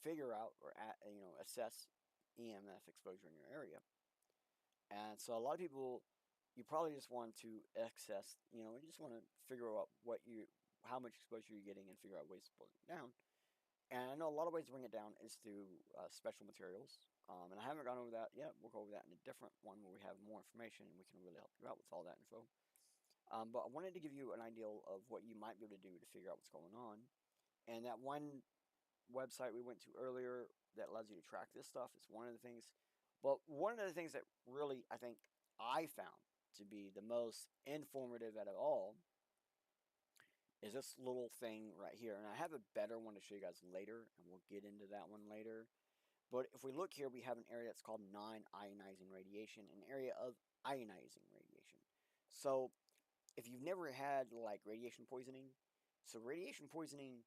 figure out or assess EMF exposure in your area. And so a lot of people, you probably just want to access, you just want to figure out how much exposure you're getting and figure out ways to pull it down. And I know a lot of ways to bring it down is through special materials. And I haven't gone over that yet. We'll go over that in a different one where we have more information and we can really help you out with all that info. But I wanted to give you an idea of what you might be able to do to figure out what's going on. And that one website we went to earlier that allows you to track this stuff is one of the things. But one of the things that really I found to be the most informative out of all is this little thing right here. And I have a better one to show you guys later, and we'll get into that one later. But if we look here, we have an area that's called non-ionizing radiation, an area of ionizing radiation. So if you've never had like radiation poisoning, so radiation poisoning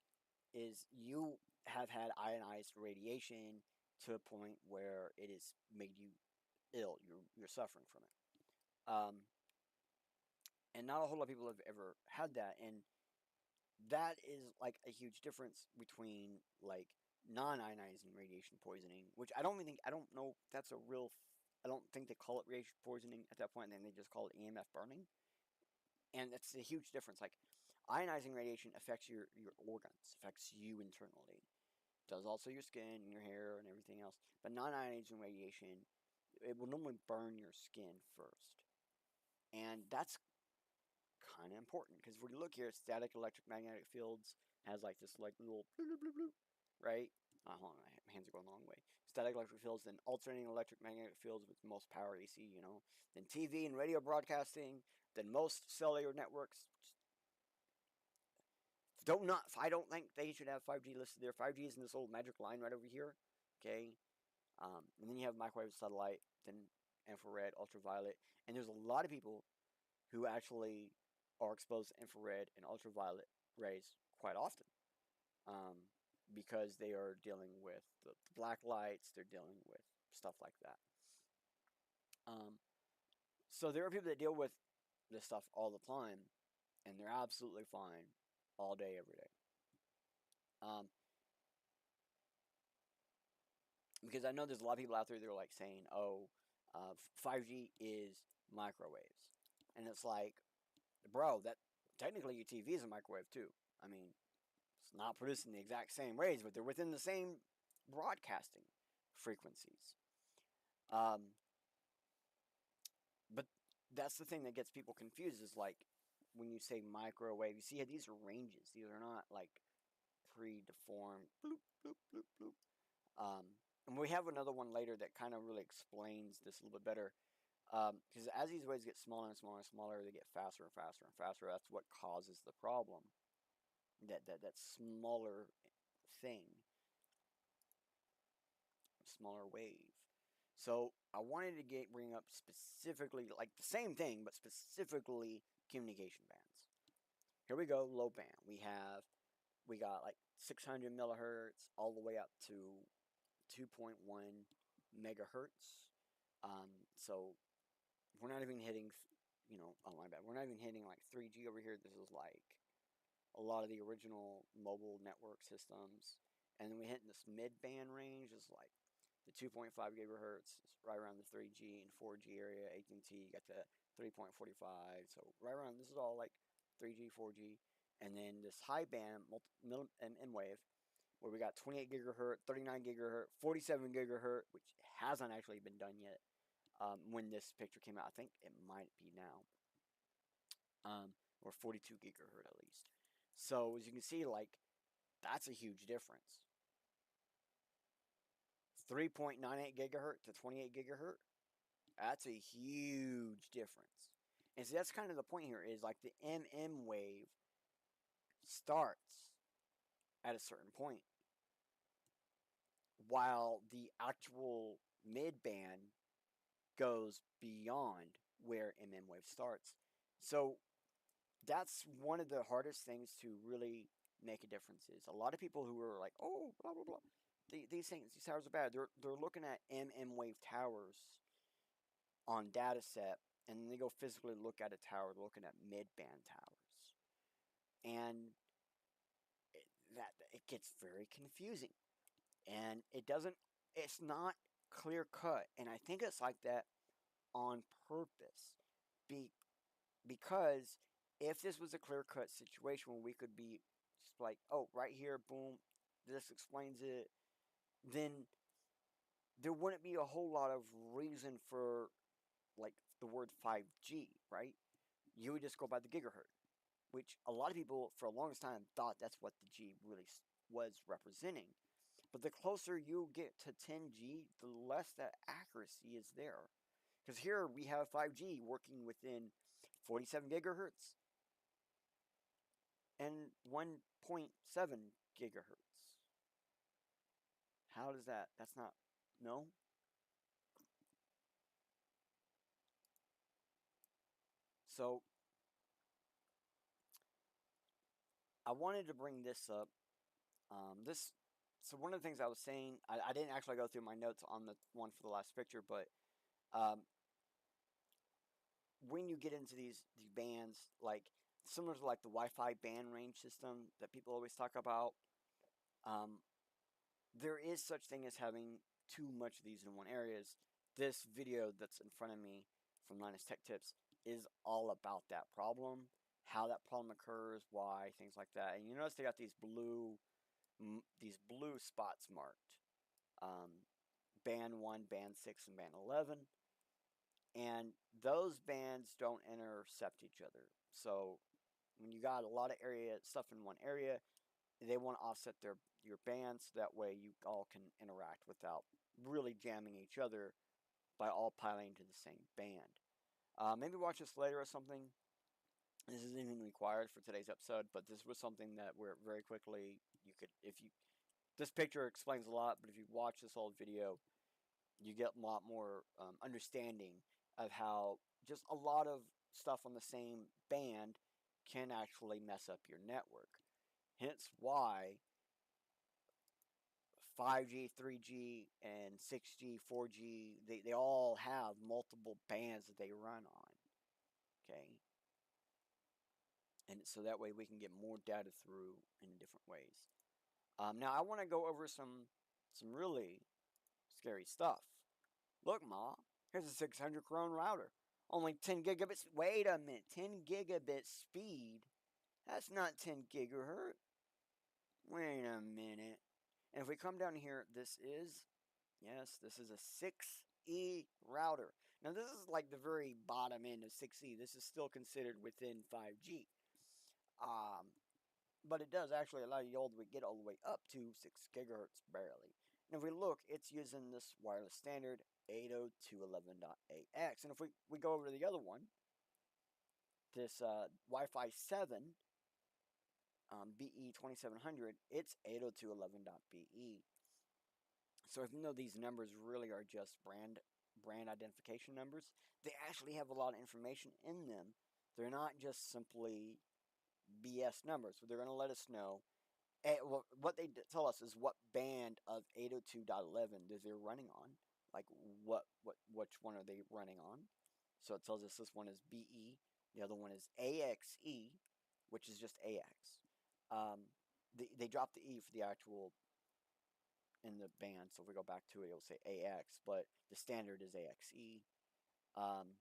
is you have had ionized radiation to a point where it has made you ill. You're suffering from it. And not a whole lot of people have ever had that, and that is like a huge difference between like non-ionizing radiation poisoning, which I don't know if that's a real. I don't think they call it radiation poisoning at that point. And then they just call it EMF burning, and that's a huge difference. Like ionizing radiation affects your organs, affects you internally, does also your skin and your hair and everything else. But non-ionizing radiation, it will normally burn your skin first, and that's kind of important because if we look here, static electric magnetic fields has like this like little bloop, bloop, bloop, bloop, right? Hold on, my hands are going the wrong way. Static electric fields, then alternating electric magnetic fields with most power AC, then TV and radio broadcasting, then most cellular networks. I don't think they should have 5G listed there. 5G is in this old magic line right over here, okay? And then you have microwave, satellite, then infrared, ultraviolet, and there's a lot of people who actually are exposed to infrared and ultraviolet rays quite often, um, because they are dealing with the black lights, they're dealing with stuff like that. Um, so there are people that deal with this stuff all the time, and they're absolutely fine all day, every day. Um, because I know there's a lot of people out there that are like saying, "Oh, 5G is microwaves," and it's like, bro, that technically your TV is a microwave too. I mean, it's not producing the exact same rays, but they're within the same broadcasting frequencies. Um, but that's the thing that gets people confused is like when you say microwave, you see these are ranges. These are not like pre-deformed bloop bloop bloop bloop. And we have another one later that kind of really explains this a little bit better. Because as these waves get smaller and smaller and smaller, they get faster and faster and faster. That's what causes the problem. That smaller thing, smaller wave. So I wanted to bring up specifically like the same thing, but specifically communication bands. Here we go, low band. We got like 600 millihertz all the way up to 2.1 megahertz. So we're not even hitting, oh my bad, we're not even hitting like 3G over here. This is like a lot of the original mobile network systems. And then we hit this mid-band range is like the 2.5 gigahertz, right around the 3G and 4G area. AT&T, you got the 3.45, so right around, this is all like 3G, 4G. And then this high band, M wave, where we got 28 gigahertz, 39 gigahertz, 47 gigahertz, which hasn't actually been done yet. When this picture came out, I think it might be now, or 42 gigahertz at least. So as you can see, like that's a huge difference. 3.98 gigahertz to 28 gigahertz. That's a huge difference. And so that's kind of the point here is like the wave starts at a certain point, while the actual mid band goes beyond where wave starts. So that's one of the hardest things to really make a difference. Is a lot of people who are like, oh, blah blah blah, these towers are bad. They're looking at wave towers on data set, and then they go physically look at a tower, looking at mid band towers, and it gets very confusing, and it's not clear cut, and I think it's like that on purpose, because if this was a clear cut situation where we could be just like, oh, right here, boom, this explains it, then there wouldn't be a whole lot of reason for like the word 5G, right? You would just go by the gigahertz, which a lot of people for the longest time thought that's what the G really was representing. But the closer you get to 10G, the less that accuracy is there. Because here we have 5G working within 47 gigahertz and 1.7 gigahertz. How does that? That's not. No? So I wanted to bring this up. This. So one of the things I was saying, I didn't actually go through my notes on the one for the last picture, but um, when you get into these bands, like similar to like the Wi-Fi band range system that people always talk about, um, there is such thing as having too much of these in one area. This video that's in front of me from Linus Tech Tips is all about that problem, how that problem occurs, why, things like that. And you notice they got these blue spots marked, um, band 1, band 6, and band 11. And those bands don't intercept each other. So when you got a lot of area stuff in one area, they want to offset your bands so that way you all can interact without really jamming each other by all piling into the same band. Maybe watch this later or something. This isn't even required for today's episode, but this was something that we're very quickly you could if you this picture explains a lot, but if you watch this whole video, you get a lot more understanding of how just a lot of stuff on the same band can actually mess up your network. Hence why 5G, 3G, and 6G, 4G, they all have multiple bands that they run on. Okay? And so that way we can get more data through in different ways. Now I want to go over some really scary stuff. Look, Ma, here's a 600 krone router. Only 10 gigabits. Wait a minute, 10 gigabit speed? That's not 10 gigahertz. Wait a minute. And if we come down here, yes, this is a 6E router. Now, this is like the very bottom end of 6E. This is still considered within 5G. But it does actually allow you to get all the way up to 6 gigahertz barely. And if we look, it's using this wireless standard 802.11.ax. And if we go over to the other one, this Wi-Fi 7 BE2700, it's 802.11.be. So even though these numbers really are just brand identification numbers, they actually have a lot of information in them. They're not just simply BS numbers. So they're going to let us know. What they tell us is what band of 802.11 is they're running on. Like which one are they running on? So it tells us this one is BE, the other one is AXE, which is just AX. They dropped the E for the actual in the band. So if we go back to it, it'll say AX, but the standard is AXE. Um,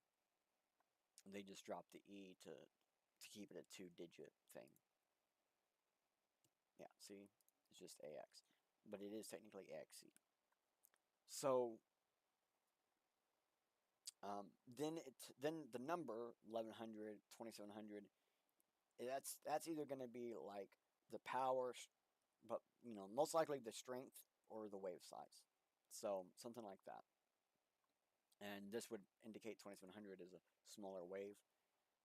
they just dropped the E to keep it a 2-digit thing. Yeah, see, it's just AX, but it is technically AXE. So then the number 1100, 2700, that's either going to be like the power, but most likely the strength or the wave size. So something like that. And this would indicate 2700 is a smaller wave,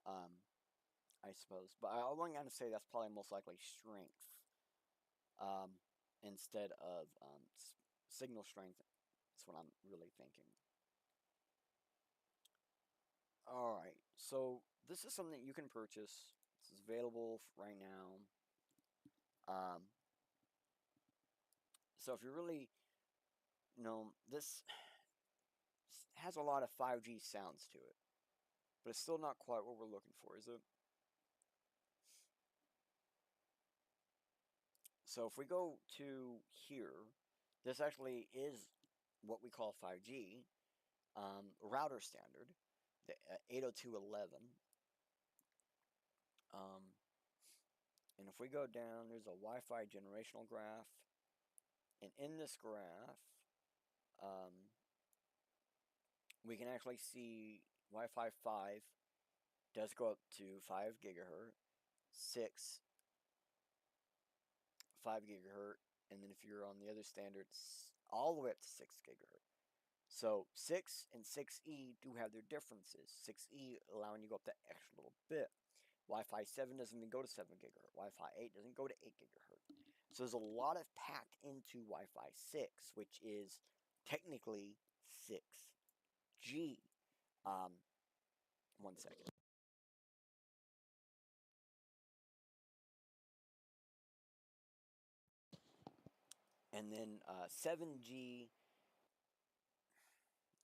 I suppose. But I'm going to say that's probably most likely strength instead of signal strength. That's what I'm really thinking. Alright, so this is something that you can purchase. It's available right now. So if you really, this has a lot of 5G sounds to it, but it's still not quite what we're looking for, is it? So if we go to here, this actually is what we call 5G, router standard, the 802.11. And if we go down, there's a Wi-Fi generational graph. And in this graph, um, we can actually see Wi-Fi 5 does go up to 5 gigahertz, 6, 5 gigahertz, and then if you're on the other standards, all the way up to 6 gigahertz. So 6 and 6E do have their differences. 6E allowing you to go up that extra little bit. Wi-Fi 7 doesn't even go to 7 gigahertz. Wi-Fi 8 doesn't go to 8 gigahertz. So there's a lot of packed into Wi-Fi 6, which is technically 6G. One second. And then 7G,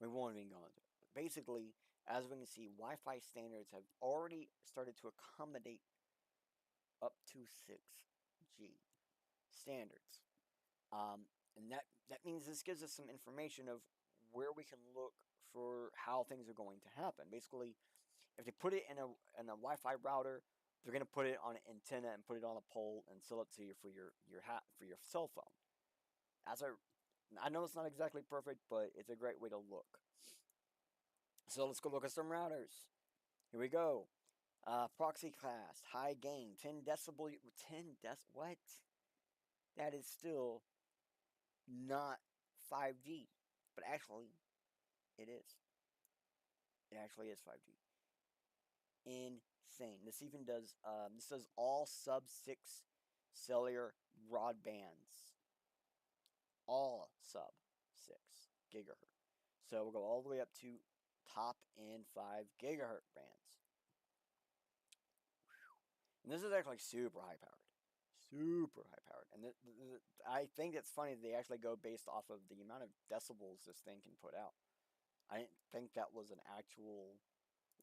we won't even go into it. Basically, as we can see, Wi-Fi standards have already started to accommodate up to 6G standards. And that means this gives us some information of where we can look for how things are going to happen. Basically, if they put it in a Wi-Fi router, they're going to put it on an antenna and put it on a pole and sell it to you for your cell phone. I know it's not exactly perfect, but it's a great way to look. So let's go look at some routers. Here we go. Proxy class, high gain, 10 decibel, 10 dec, what? That is still not 5G, but actually, it is. It actually is 5G. Insane. This does all sub-6 cellular broadbands. All sub-6 gigahertz. So we'll go all the way up to top end 5 gigahertz bands. And this is actually super high powered. Super high powered. And I think it's funny that they actually go based off of the amount of decibels this thing can put out. I didn't think that was an actual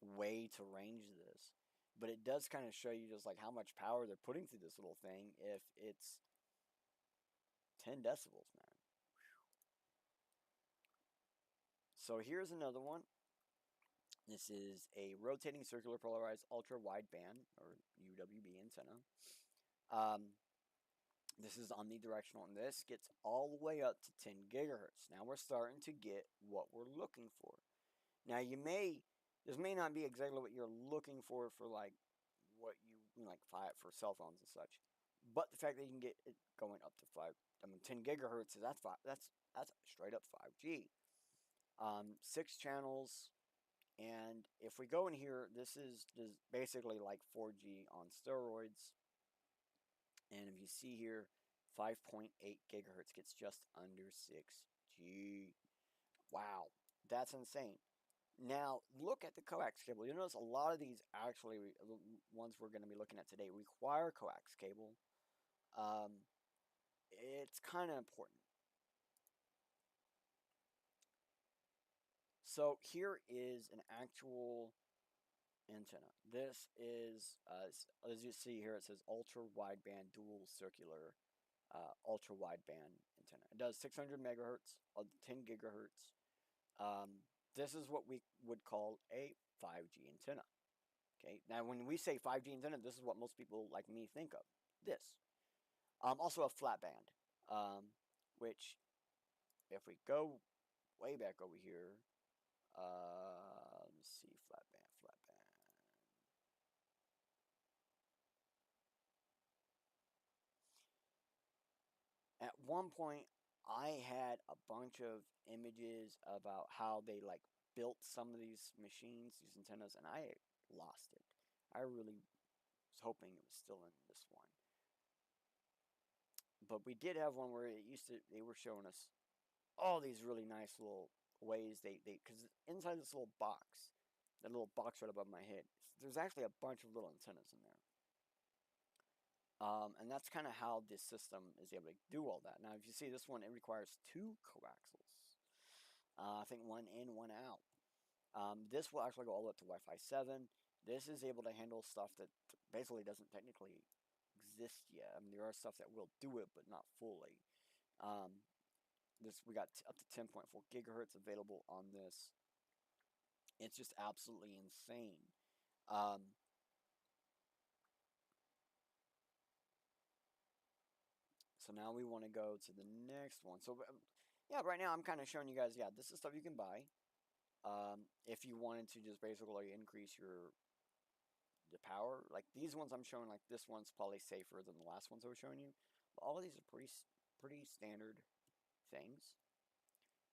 way to range this. But it does kind of show you just like how much power they're putting through this little thing if it's 10 decibels, man. So here's another one. This is a rotating circular polarized ultra wideband, or UWB antenna. This is omnidirectional, and this gets all the way up to 10 gigahertz. Now we're starting to get what we're looking for. Now this may not be exactly what you're looking for like what you like for cell phones and such, but the fact that you can get it going up to 10 gigahertz is that's straight up 5G. 6 channels, and if we go in here, this is basically like 4G on steroids. And if you see here, 5.8 gigahertz gets just under 6G. Wow, that's insane. Now, look at the coax cable. You'll notice a lot of these actually, the ones we're going to be looking at today, require coax cable. It's kind of important. So here is an actual antenna. This is, as you see here, it says ultra wideband dual circular ultra wideband antenna. It does 600 megahertz, 10 gigahertz. This is what we would call a 5G antenna. Okay, now when we say 5G antenna, this is what most people like me think of. This. Also a flat band, which if we go way back over here, let's see, flat band. At one point, I had a bunch of images about how they like built some of these machines, these antennas, and I lost it. I really was hoping it was still in this one. But we did have one where they were showing us all these really nice little ways because inside this little box, that little box right above my head, there's actually a bunch of little antennas in there. And that's kind of how this system is able to do all that. Now, if you see this one, it requires 2 coaxials. I think one in, one out. This will actually go all the way up to Wi-Fi 7. This is able to handle stuff that basically doesn't technically exist yet. I mean, there are stuff that will do it, but not fully. We got up to 10.4 gigahertz available on this. It's just absolutely insane. So So now we want to go to the next one. So yeah, right now I'm kind of showing you guys. Yeah, this is stuff you can buy. If you wanted to just basically increase your the power, like these ones I'm showing, like this one's probably safer than the last ones I was showing you. But all of these are pretty standard things.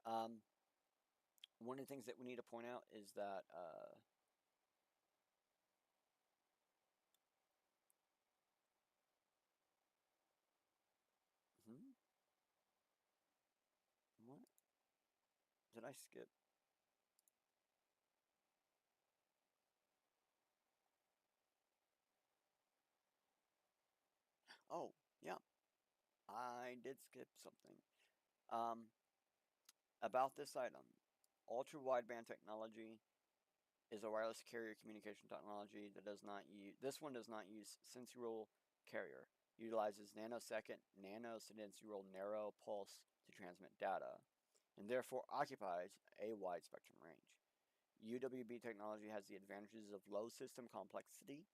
Um, One of the things that we need to point out is that hmm, what did I skip? Oh, yeah, I did skip something. Um, about this item, ultra wideband technology is a wireless carrier communication technology that does not use. This one does not use sensory carrier. Utilizes nanosecond nanosensory narrow pulse to transmit data, and therefore occupies a wide spectrum range. UWB technology has the advantages of low system complexity,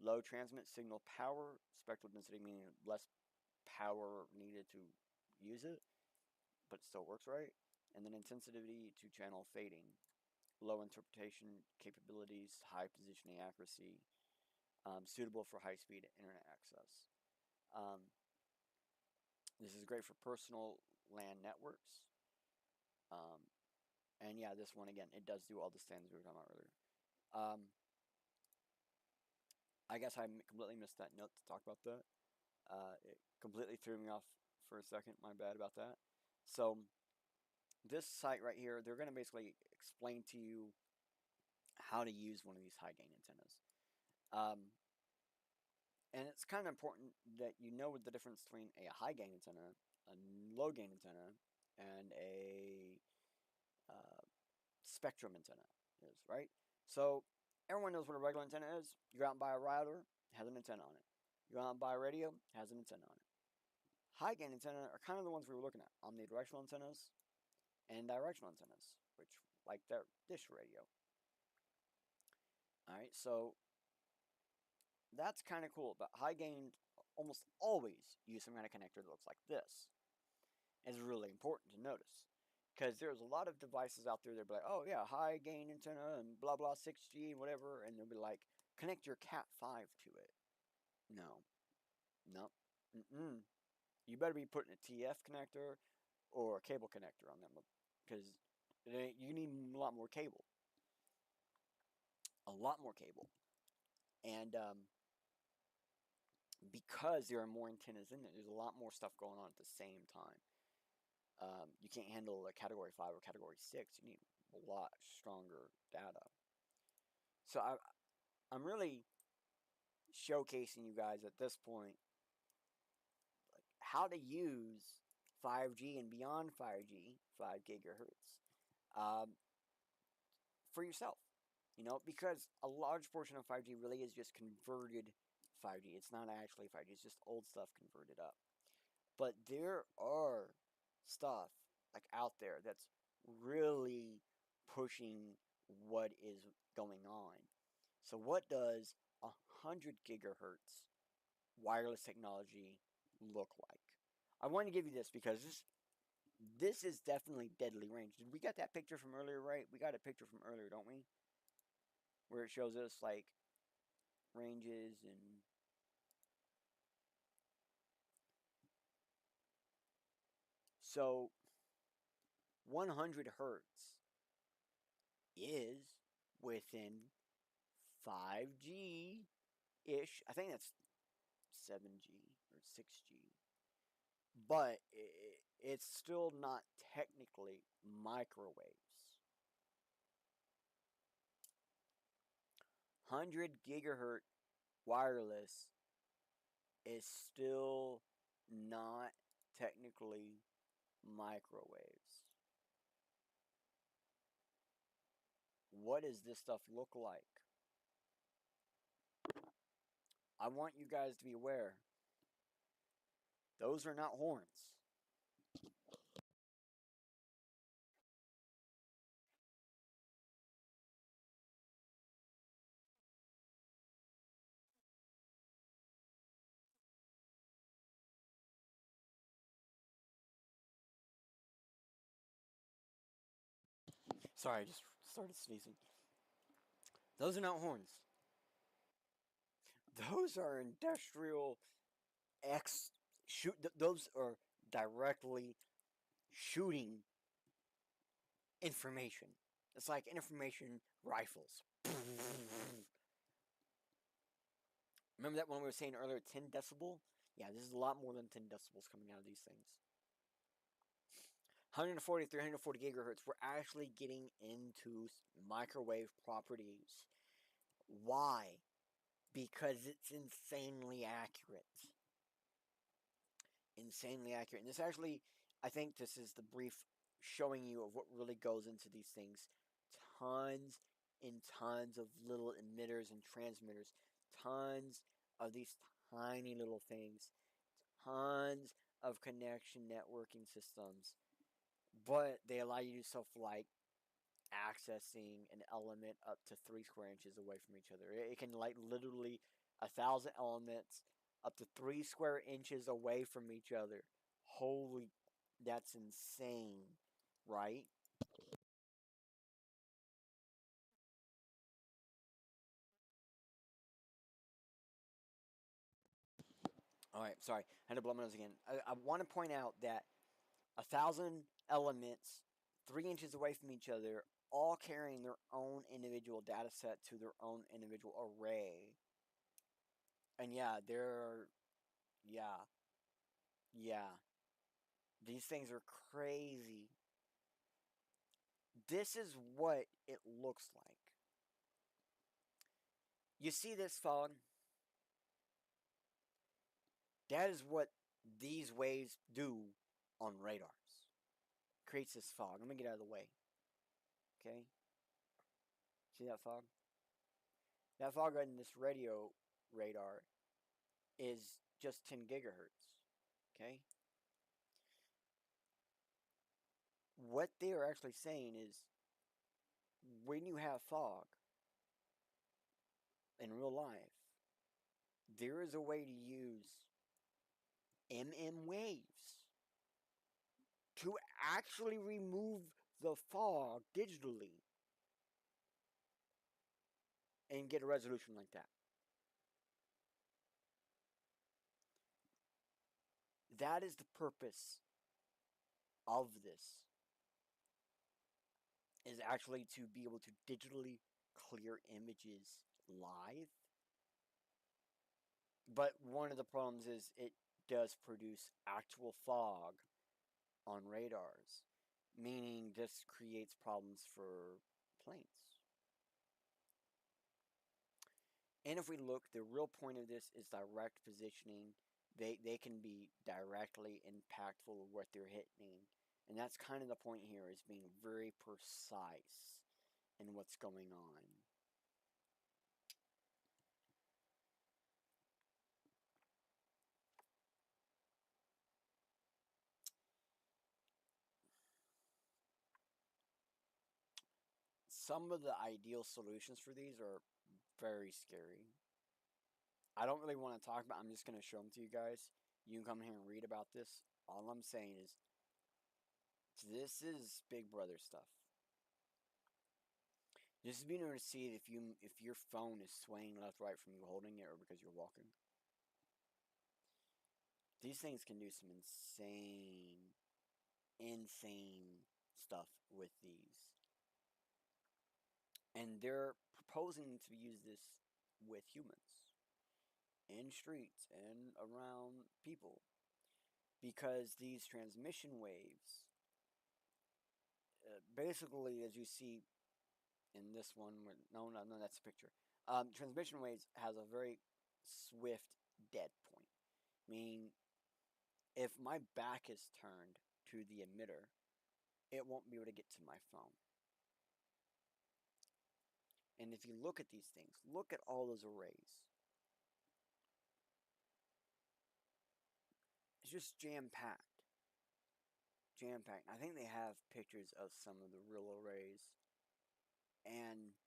low transmit signal power, spectral density meaning less power needed to use it, but it still works right, and then intensity to channel fading, low interpretation capabilities, high positioning accuracy, suitable for high speed internet access. Um, this is great for personal LAN networks. Um, and yeah, this one again, it does do all the standards we were talking about earlier. Um, I guess I completely missed that note to talk about that. It completely threw me off for a second. My bad about that. So this site right here, they're going to basically explain to you how to use one of these high gain antennas. Um, and it's kind of important that you know the difference between a high gain antenna, a low gain antenna, and a uh, spectrum antenna is, right? So everyone knows what a regular antenna is. You go out and buy a router, has an antenna on it. You go out and buy a radio, has an antenna on it. High gain antenna are kind of the ones we were looking at, omnidirectional antennas and directional antennas, which like their dish radio. All right, so that's kind of cool. But high gain almost always use some kind of connector that looks like this. It's really important to notice because there's a lot of devices out there that be like, oh yeah, high gain antenna and blah blah 6G and whatever, and they'll be like, connect your Cat 5 to it. No, no, mm-mm. You better be putting a TF connector or a cable connector on them because you need a lot more cable, a lot more cable, and because there are more antennas in there, there's a lot more stuff going on at the same time. You can't handle a category 5 or category 6. You need a lot stronger data. So I'm really showcasing you guys at this point like how to use 5G and beyond 5G, 5 gigahertz, um, for yourself. You know, because a large portion of 5G really is just converted 5G. It's not actually 5G. It's just old stuff converted up. But there are stuff like out there that's really pushing what is going on. So what does 100 gigahertz wireless technology look like? I want to give you this because this is definitely deadly range. Did we get that picture from earlier, right? We got a picture from earlier, don't we? Where it shows us like ranges and so 100 hertz is within 5G ish. I think that's 7G or 6G. But it's still not technically microwaves. 100 gigahertz wireless is still not technically microwaves. What does this stuff look like? I want you guys to be aware. Those are not horns. Sorry, I just started sneezing. Those are not horns. Those are industrial shoot. Those are directly shooting information. It's like information rifles. Remember that one we were saying earlier, 10 decibel? Yeah, this is a lot more than 10 decibels coming out of these things. 140, 340 gigahertz, we're actually getting into microwave properties. Why? Because it's insanely accurate. Insanely accurate. And this actually, I think this is the brief showing you of what really goes into these things. Tons and tons of little emitters and transmitters. Tons of these tiny little things. Tons of connection networking systems. But they allow you to do stuff like accessing an element up to 3 square inches away from each other. It can like literally 1,000 elements up to 3 square inches away from each other. Holy, that's insane, right? All right, sorry, I had to blow my nose again. I want to point out that 1,000 elements, 3 inches away from each other, all carrying their own individual data set to their own individual array. And yeah, yeah, yeah. These things are crazy. This is what it looks like. You see this fog? That is what these waves do on radars. Creates this fog. Let me get out of the way. Okay? See that fog? That fog in this radio radar is just 10 gigahertz. Okay? What they are actually saying is when you have fog in real life, there is a way to use waves to actually remove the fog digitally and get a resolution like that. That is the purpose of this, is actually to be able to digitally clear images live. But one of the problems is it does produce actual fog on radars, meaning this creates problems for planes. And if we look, the real point of this is direct positioning. They can be directly impactful of what they're hitting. And that's kind of the point here, is being very precise in what's going on. Some of the ideal solutions for these are very scary. I don't really want to talk about, I'm just going to show them to you guys. You can come here and read about this. All I'm saying is, this is Big Brother stuff. Just being able to see if your phone is swaying left right from you holding it or because you're walking. These things can do some insane stuff with these. And they're proposing to use this with humans in streets and around people, because these transmission waves, basically, as you see in this one, no, that's a picture. Transmission waves has a very swift dead point, meaning if my back is turned to the emitter, it won't be able to get to my phone. And if you look at these things, look at all those arrays. It's just jam-packed. Jam-packed. I think they have pictures of some of the real arrays. And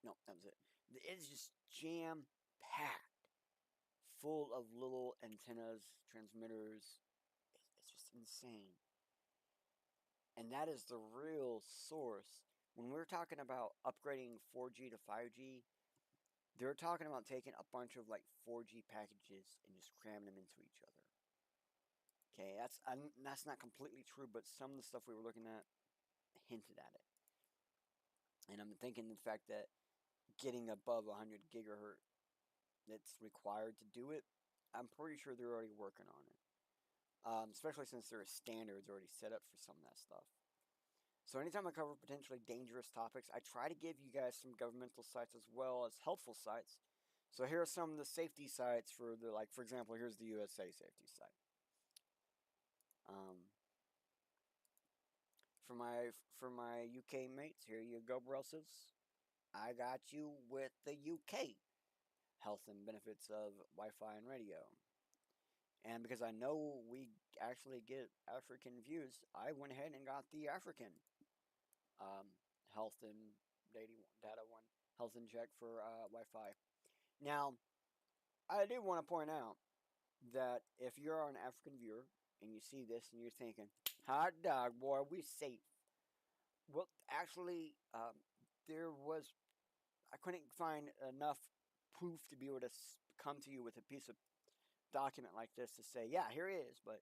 no, that was it. It's just jam-packed, full of little antennas, transmitters. It's just insane. And that is the real source. When we're talking about upgrading 4G to 5G, they're talking about taking a bunch of like 4G packages and just cramming them into each other. Okay, that's not completely true, but some of the stuff we were looking at hinted at it. And I'm thinking the fact that getting above 100 gigahertz that's required to do it, I'm pretty sure they're already working on it. Especially since there are standards already set up for some of that stuff. So anytime I cover potentially dangerous topics, I try to give you guys some governmental sites as well as helpful sites. So here are some of the safety sites for the, like, for example, here's the USA safety site. Um, for my UK mates, here you go, Brussels. I got you with the UK health and benefits of Wi-Fi and radio. And because I know we actually get African views, I went ahead and got the African um, health and data one, health and check for Wi-Fi. Now, I do want to point out that if you're an African viewer and you see this and you're thinking, hot dog, boy, we safe. Well, actually, I couldn't find enough proof to be able to come to you with a piece of document like this to say, yeah, here it is, but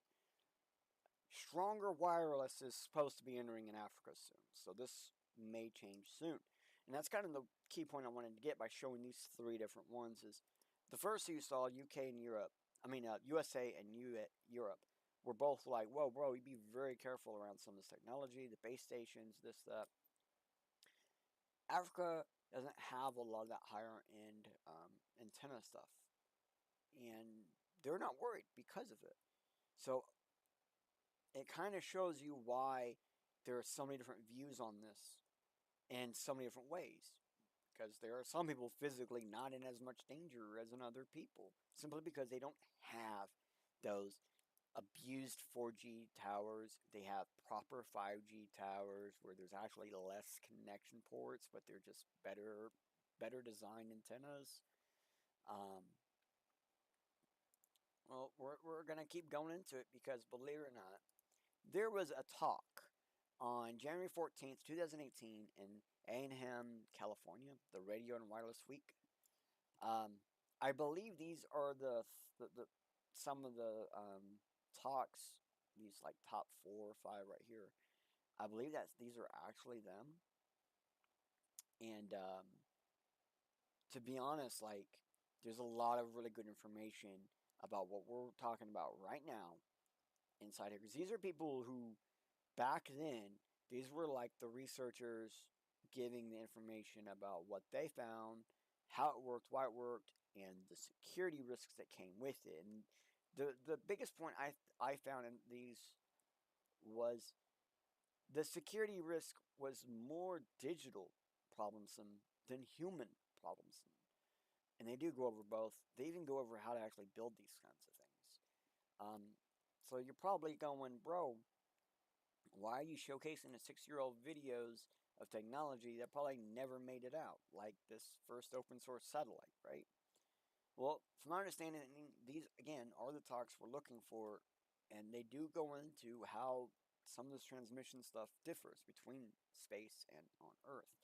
stronger wireless is supposed to be entering in Africa soon. So this may change soon. And that's kind of the key point I wanted to get by showing these three different ones is the first you saw, UK and Europe, USA and Europe, were both like, whoa, bro, you be very careful around some of this technology, the base stations, this, that. Africa doesn't have a lot of that higher end antenna stuff. And they're not worried because of it. So it kind of shows you why there are so many different views on this in so many different ways. Because there are some people physically not in as much danger as in other people, simply because they don't have those abused 4G towers. They have proper 5G towers where there's actually less connection ports, but they're just better designed antennas. Well, we're going to keep going into it because, believe it or not, there was a talk on January 14th, 2018 in Anaheim, California, the Radio and Wireless Week. I believe these are the some of the talks, these like top 4 or 5 right here. I believe that these are actually them. And to be honest, like, there's a lot of really good information about what we're talking about right now inside here. Because these are people who, back then, these were like the researchers giving the information about what they found, how it worked, why it worked, and the security risks that came with it. And the biggest point I found in these was the security risk was more digital problemsome than human problemsome. And they do go over both. They even go over how to actually build these kinds of things. So you're probably going, bro, why are you showcasing the 6-year-old videos of technology that probably never made it out, like this first open source satellite, right? Well, from my understanding, these, again, are the talks we're looking for, and they do go into how some of this transmission stuff differs between space and on Earth.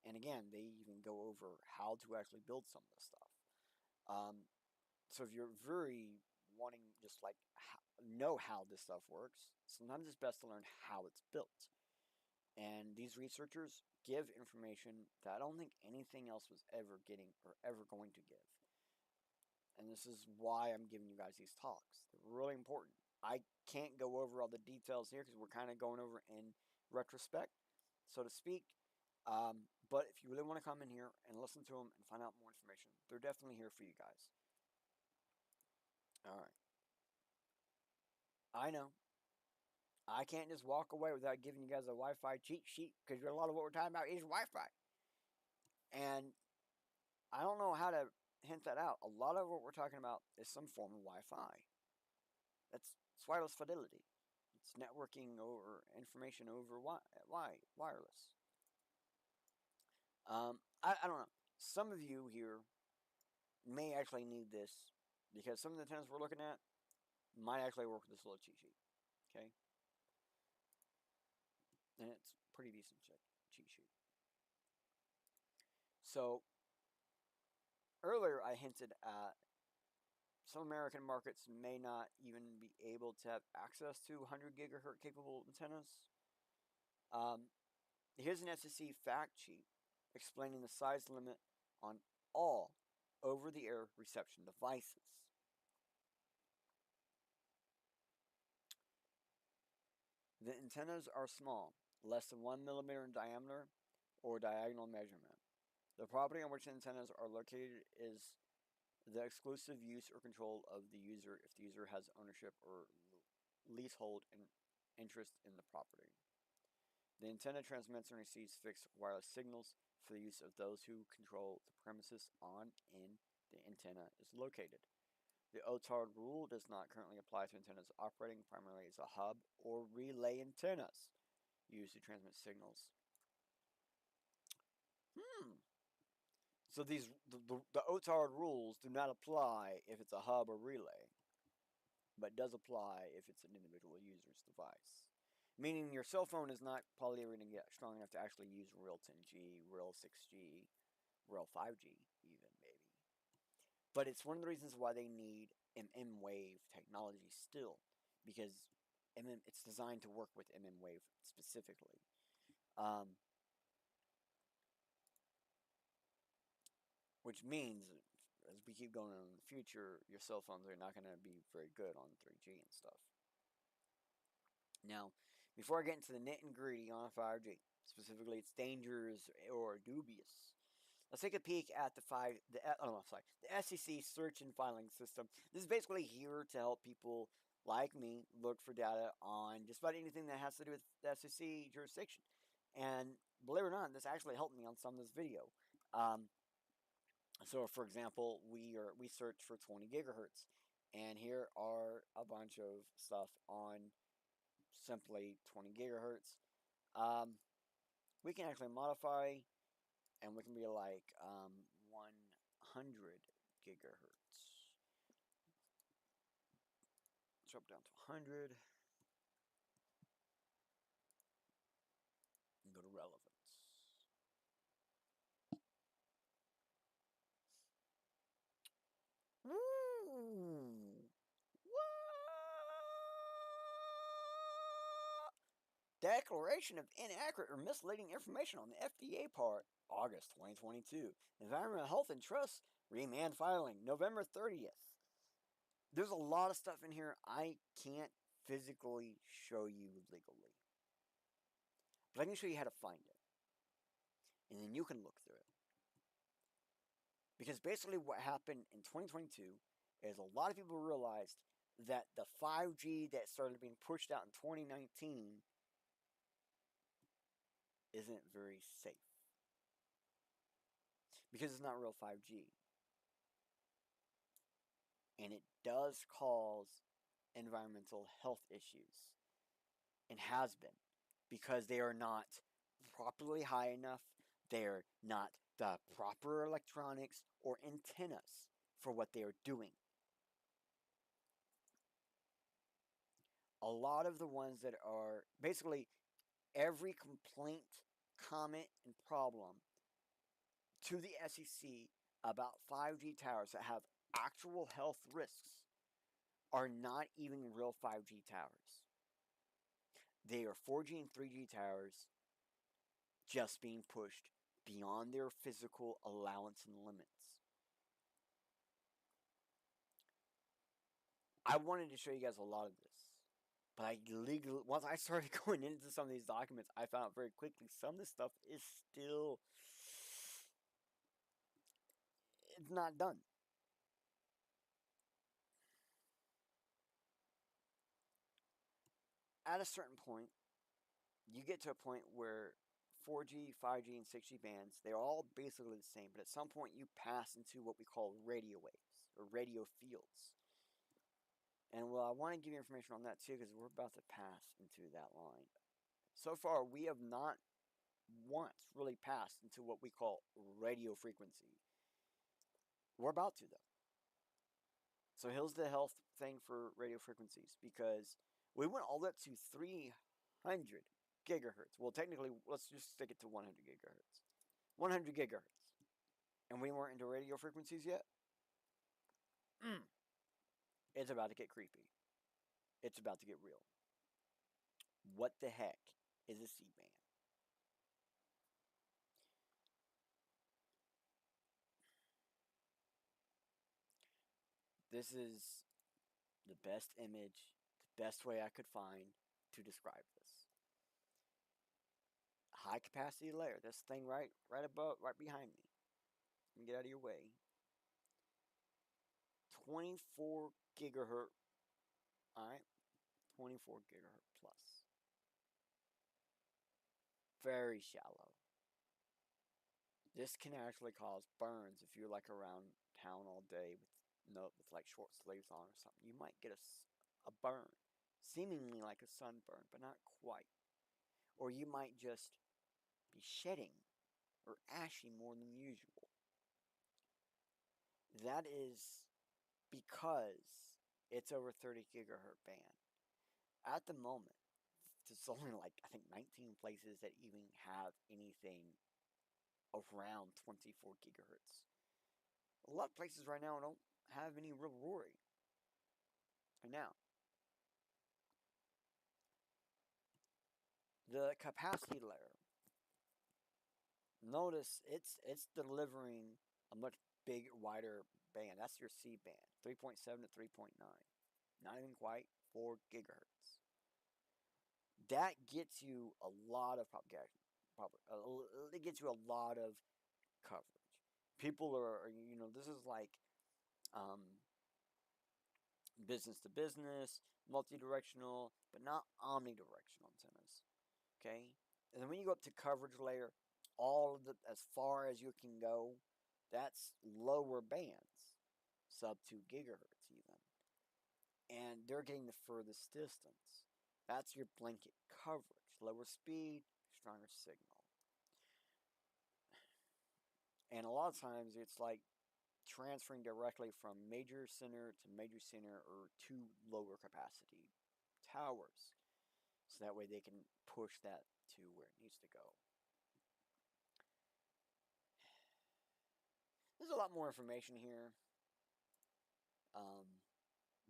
And again, they even go over how to actually build some of this stuff. So if you're very wanting just like know how this stuff works, sometimes it's best to learn how it's built. And these researchers give information that I don't think anything else was ever getting or ever going to give. And this is why I'm giving you guys these talks. They're really important. I can't go over all the details here because we're kind of going over in retrospect, so to speak. But if you really want to come in here and listen to them and find out more information, they're definitely here for you guys. All right. I know. I can't just walk away without giving you guys a Wi-Fi cheat sheet because a lot of what we're talking about is Wi-Fi. And I don't know how to hint that out. A lot of what we're talking about is some form of Wi-Fi. It's wireless fidelity. It's networking over information over wireless. I don't know. Some of you here may actually need this because some of the antennas we're looking at might actually work with this little cheat sheet. Okay. and it's pretty decent cheat sheet. So earlier I hinted at some American markets may not even be able to have access to 100 gigahertz capable antennas. Um, Here's an FCC fact sheet explaining the size limit on all over-the-air reception devices. The antennas are small, less than 1 millimeter in diameter or diagonal measurement. The property on which the antennas are located is the exclusive use or control of the user if the user has ownership or leasehold and interest in the property. The antenna transmits and receives fixed wireless signals for the use of those who control the premises on in the antenna is located. The OTARD rule does not currently apply to antennas operating primarily as a hub or relay antennas used to transmit signals. So the OTARD rules do not apply if it's a hub or relay, but does apply if it's an individual user's device. Meaning your cell phone is not probably ever going to get strong enough to actually use real 10G, real 6G, real 5G, even maybe. But it's one of the reasons why they need wave technology still, because it's designed to work with wave specifically. Which means, as we keep going on in the future, your cell phones are not going to be very good on 3G and stuff. Now, before I get into the nit and gritty on 5G, specifically its dangers or dubious, let's take a peek at the SEC search and filing system. This is basically here to help people like me look for data on just about anything that has to do with the SEC jurisdiction. And believe it or not, this actually helped me on some of this video. So, for example, we search for 20 gigahertz, and here are a bunch of stuff on simply 20 gigahertz. We can actually modify, and we can be like 100 gigahertz. Drop down to 100 and go to relevance. Woo! Declaration of inaccurate or misleading information on the FDA part, August 2022. Environmental Health and Trust, remand filing, November 30th. There's a lot of stuff in here I can't physically show you legally. But I can show you how to find it. And then you can look through it. Because basically what happened in 2022 is a lot of people realized that the 5G that started being pushed out in 2019 isn't very safe. Because it's not real 5G. And it does cause environmental health issues. And has been. Because they are not properly high enough. They're not the proper electronics or antennas for what they are doing. A lot of the ones that are basically every complaint, comment, and problem to the SEC about 5G towers that have actual health risks are not even real 5G towers. They are 4G and 3G towers just being pushed beyond their physical allowance and limits. I wanted to show you guys a lot of this. But once I started going into some of these documents, I found very quickly some of this stuff is still, it's not done. At a certain point, you get to a point where 4G, 5G, and 6G bands, they're all basically the same, but at some point you pass into what we call radio waves, or radio fields. And well, I want to give you information on that too, because we're about to pass into that line. So far, we have not once really passed into what we call radio frequency. We're about to, though. So here's the health thing for radio frequencies, because we went all the way up to 300 gigahertz. Well, technically, let's just stick it to 100 gigahertz. 100 gigahertz. And we weren't into radio frequencies yet? It's about to get creepy. It's about to get real. What the heck is a C band? This is the best image, the best way I could find to describe this. High capacity layer. This thing right above, right behind me. Let me get out of your way. 24 gigahertz. Alright. 24 gigahertz plus. Very shallow. This can actually cause burns if you're like around town all day with like short sleeves on or something. You might get a burn, seemingly like a sunburn, but not quite. Or you might just be shedding or ashy more than usual. That is because it's over 30 gigahertz band. At the moment, there's only like I think 19 places that even have anything around 24 gigahertz. A lot of places right now don't have any real roaring. And now, the capacity layer. Notice it's delivering a much bigger, wider band. That's your C band, 3.7 to 3.9. Not even quite 4 gigahertz. That gets you a lot of propagation. It gets you a lot of coverage. People are, this is like um, business to business, multi-directional, but not omnidirectional antennas. Okay, and then when you go up to coverage layer, all of the as far as you can go, that's lower bands, sub 2 gigahertz even, and they're getting the furthest distance. That's your blanket coverage. Lower speed, stronger signal. And a lot of times it's like transferring directly from major center to major center or to lower capacity towers. So that way they can push that to where it needs to go. There's a lot more information here.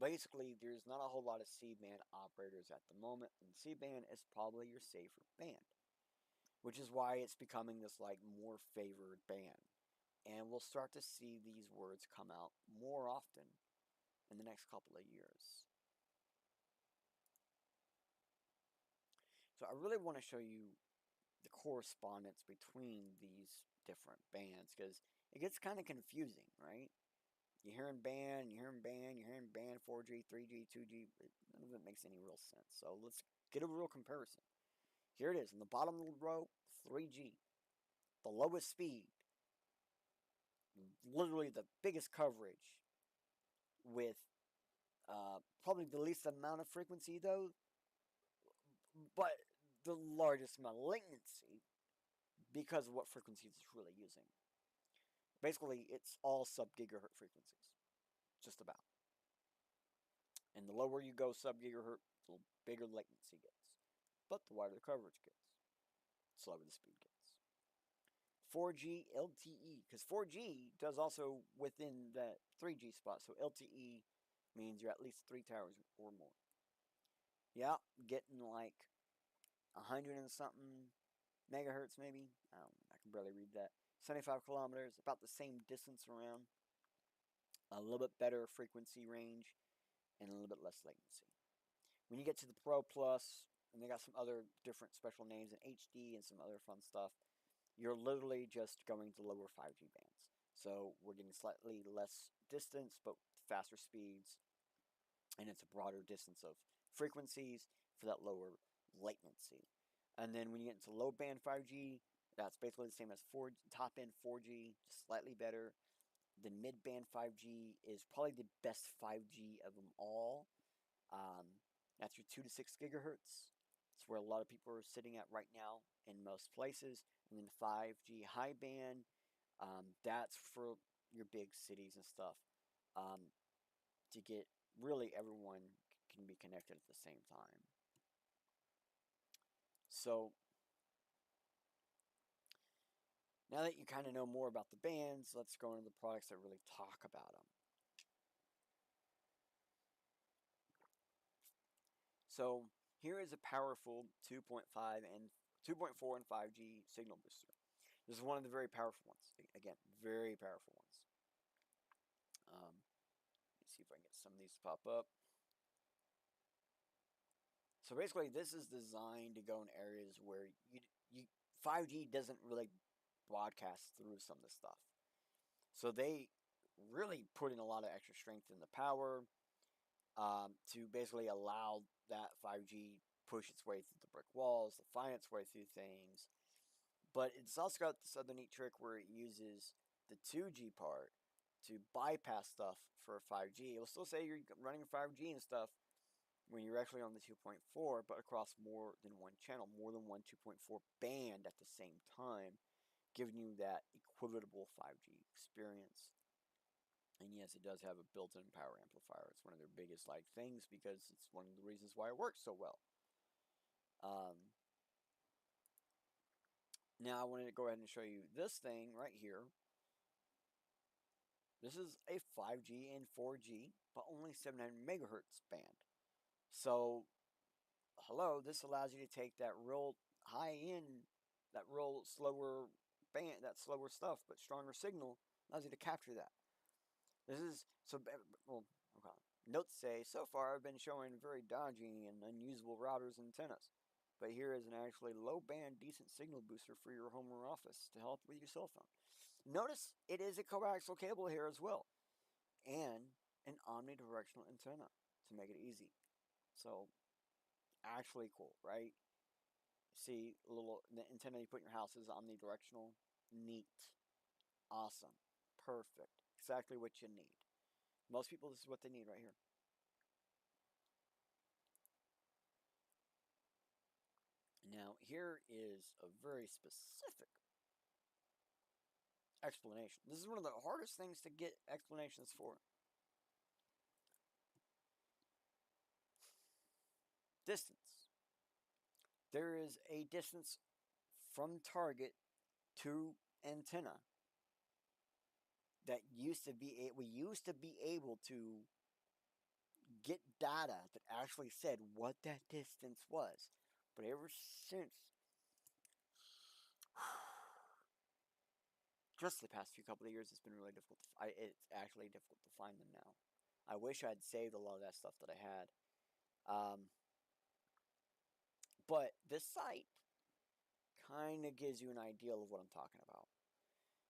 Basically, there's not a whole lot of C-band operators at the moment, and C-band is probably your safer band, which is why it's becoming this like more favored band. And we'll start to see these words come out more often in the next couple of years. So I really want to show you the correspondence between these different bands because it gets kind of confusing, right? You're hearing band, you're hearing band, you're hearing band 4G, 3G, 2G. None of it makes any real sense. So let's get a real comparison. Here it is. In the bottom of the row, 3G. The lowest speed. Literally the biggest coverage with probably the least amount of frequency though, but the largest amount of latency because of what frequencies it's really using. Basically, it's all sub-gigahertz frequencies. Just about. And the lower you go sub-gigahertz, the bigger latency gets. But the wider the coverage gets, the slower the speed gets. 4G LTE, because 4G does also within that 3G spot. So LTE means you're at least 3 towers or more. Yeah, getting like 100 and something megahertz maybe. I can barely read that. 75 kilometers, about the same distance around. A little bit better frequency range and a little bit less latency. When you get to the Pro Plus, and they got some other different special names in HD and some other fun stuff, you're literally just going to lower 5G bands. So we're getting slightly less distance, but faster speeds, and it's a broader distance of frequencies for that lower latency. And then when you get into low band 5G, that's basically the same as top end 4G, just slightly better. The mid band 5G is probably the best 5G of them all. That's your 2 to 6 gigahertz. It's where a lot of people are sitting at right now in most places. And then 5G high band, that's for your big cities and stuff. To get really everyone can be connected at the same time. So now that you kind of know more about the bands, let's go into the products that really talk about them. So here is a powerful 2.5 and 2.4 and 5G signal booster. This is one of the very powerful ones. Again, very powerful ones. Let's see if I can get some of these to pop up. So basically, this is designed to go in areas where you 5G doesn't really broadcast through some of the stuff. So they really put in a lot of extra strength in the power to basically allow that 5G push its way through the brick walls, to find its way through things. But it's also got this other neat trick where it uses the 2G part to bypass stuff for 5G. It'll still say you're running 5G and stuff when you're actually on the 2.4, but across more than one channel, more than one 2.4 band at the same time, giving you that equivalable 5G experience. And yes, it does have a built-in power amplifier. It's one of their biggest things because it's one of the reasons why it works so well. Now I wanted to go ahead and show you this thing right here. This is a 5G and 4G, but only 700 megahertz band. So, hello, this allows you to take that real high end, that real slower band, that slower stuff, but stronger signal, allows you to capture that. This is, so, well, okay. Notes say, so far I've been showing very dodgy and unusable routers and antennas. But here is an actually low band, decent signal booster for your home or office to help with your cell phone. Notice it is a coaxial cable here as well, and an omnidirectional antenna to make it easy. So, actually cool, right? See, the antenna you put in your house is omnidirectional. Neat. Awesome. Perfect. Exactly what you need. Most people, this is what they need right here. Now, here is a very specific explanation. This is one of the hardest things to get explanations for. Distance. There is a distance from target to antenna that we used to be able to get data that actually said what that distance was. But ever since just the past few couple of years, it's been really difficult. It's actually difficult to find them now. I wish I'd saved a lot of that stuff that I had. But this site kind of gives you an idea of what I'm talking about.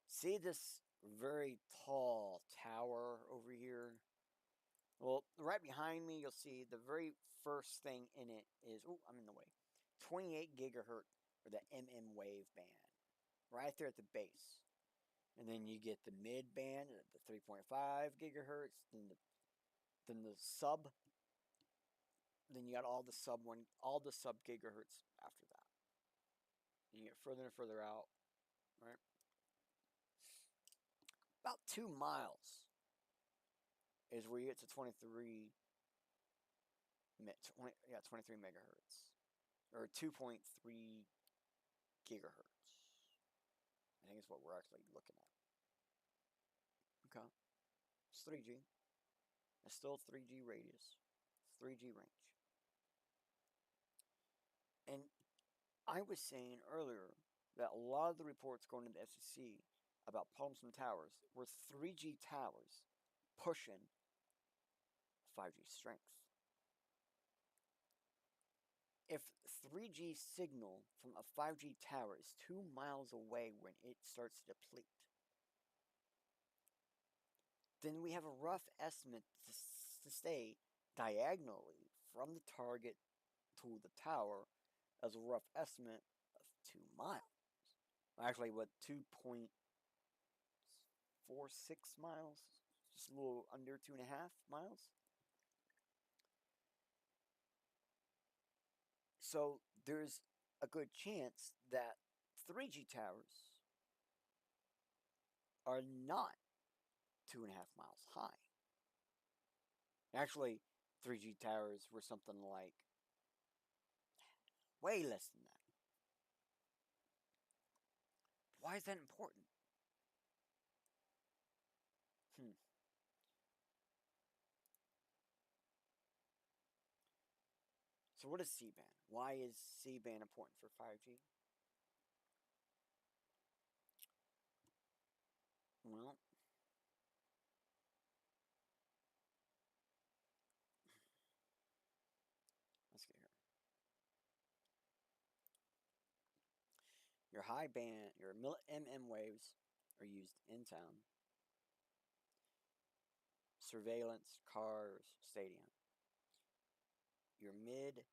See this very tall tower over here? Well, right behind me, you'll see the very first thing in it is, oh, I'm in the way, 28 gigahertz, or the wave band, right there at the base. And then you get the mid band at the 3.5 gigahertz, then the sub, then you got all the sub gigahertz after that. And you get further and further out, right? About 2 miles is where you get to 23 megahertz, or 2.3 gigahertz. I think is what we're actually looking at. Okay, it's 3G. It's still 3G radius, 3G range. And I was saying earlier that a lot of the reports going to the FCC about problems from towers were 3G towers pushing 5G strength. If 3G signal from a 5G tower is 2 miles away when it starts to deplete, then we have a rough estimate to stay diagonally from the target to the tower as a rough estimate of 2 miles. Actually, what, 2.46 miles? Just a little under 2.5 miles? So there's a good chance that 3G towers are not 2.5 miles high. Actually, 3G towers were something like way less than that. Why is that important? Hmm. So what is C-band? Why is C-band important for 5G? Well, let's get here. Your high band, your MM waves are used in town, surveillance, cars, stadium. Your mid,